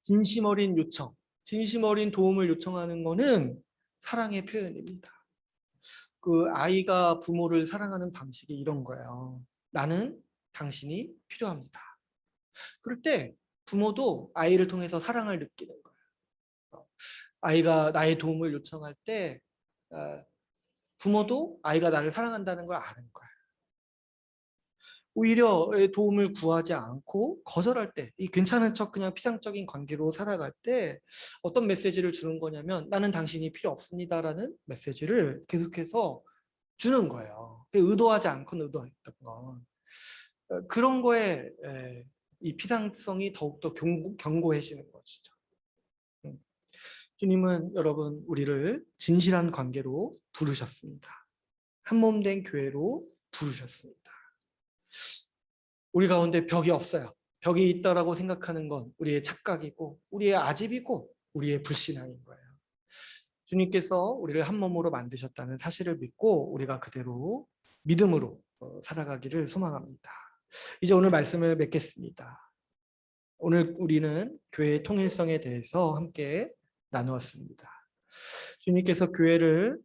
진심 어린 요청, 진심 어린 도움을 요청하는 것은 사랑의 표현입니다. 그 아이가 부모를 사랑하는 방식이 이런 거예요. 나는 당신이 필요합니다. 그럴 때 부모도 아이를 통해서 사랑을 느끼는 거예요. 아이가 나의 도움을 요청할 때 부모도 아이가 나를 사랑한다는 걸 아는 거예요. 오히려 도움을 구하지 않고 거절할 때, 이 괜찮은 척 그냥 피상적인 관계로 살아갈 때 어떤 메시지를 주는 거냐면 나는 당신이 필요 없습니다라는 메시지를 계속해서 주는 거예요. 의도하지 않고는 의도했던 건. 그런 거에 이 피상성이 더욱더 견고해지는 것이죠. 주님은 여러분 우리를 진실한 관계로 부르셨습니다. 한 몸 된 교회로 부르셨습니다. 우리 가운데 벽이 없어요. 벽이 있다라고 생각하는 건 우리의 착각이고 우리의 아집이고 우리의 불신앙인 거예요. 주님께서 우리를 한 몸으로 만드셨다는 사실을 믿고 우리가 그대로 믿음으로 살아가기를 소망합니다. 이제 오늘 말씀을 맺겠습니다. 오늘 우리는 교회의 통일성에 대해서 함께 나누었습니다. 주님께서 교회를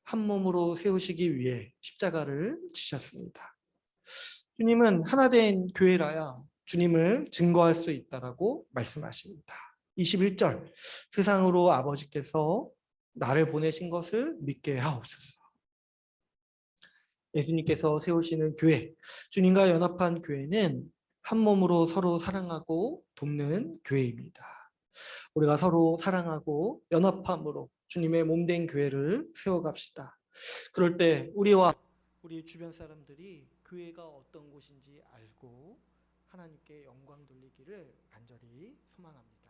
한 몸으로 세우시기 위해 십자가를 지셨습니다. 주님은 하나된 교회라야 주님을 증거할 수 있다라고 말씀하십니다. 21절 세상으로 아버지께서 나를 보내신 것을 믿게 하옵소서. 예수님께서 세우시는 교회, 주님과 연합한 교회는 한 몸으로 서로 사랑하고 돕는 교회입니다. 우리가 서로 사랑하고 연합함으로 주님의 몸된 교회를 세워갑시다. 그럴 때 우리와 우리 주변 사람들이 교회가 어떤 곳인지 알고 하나님께 영광 돌리기를 간절히 소망합니다.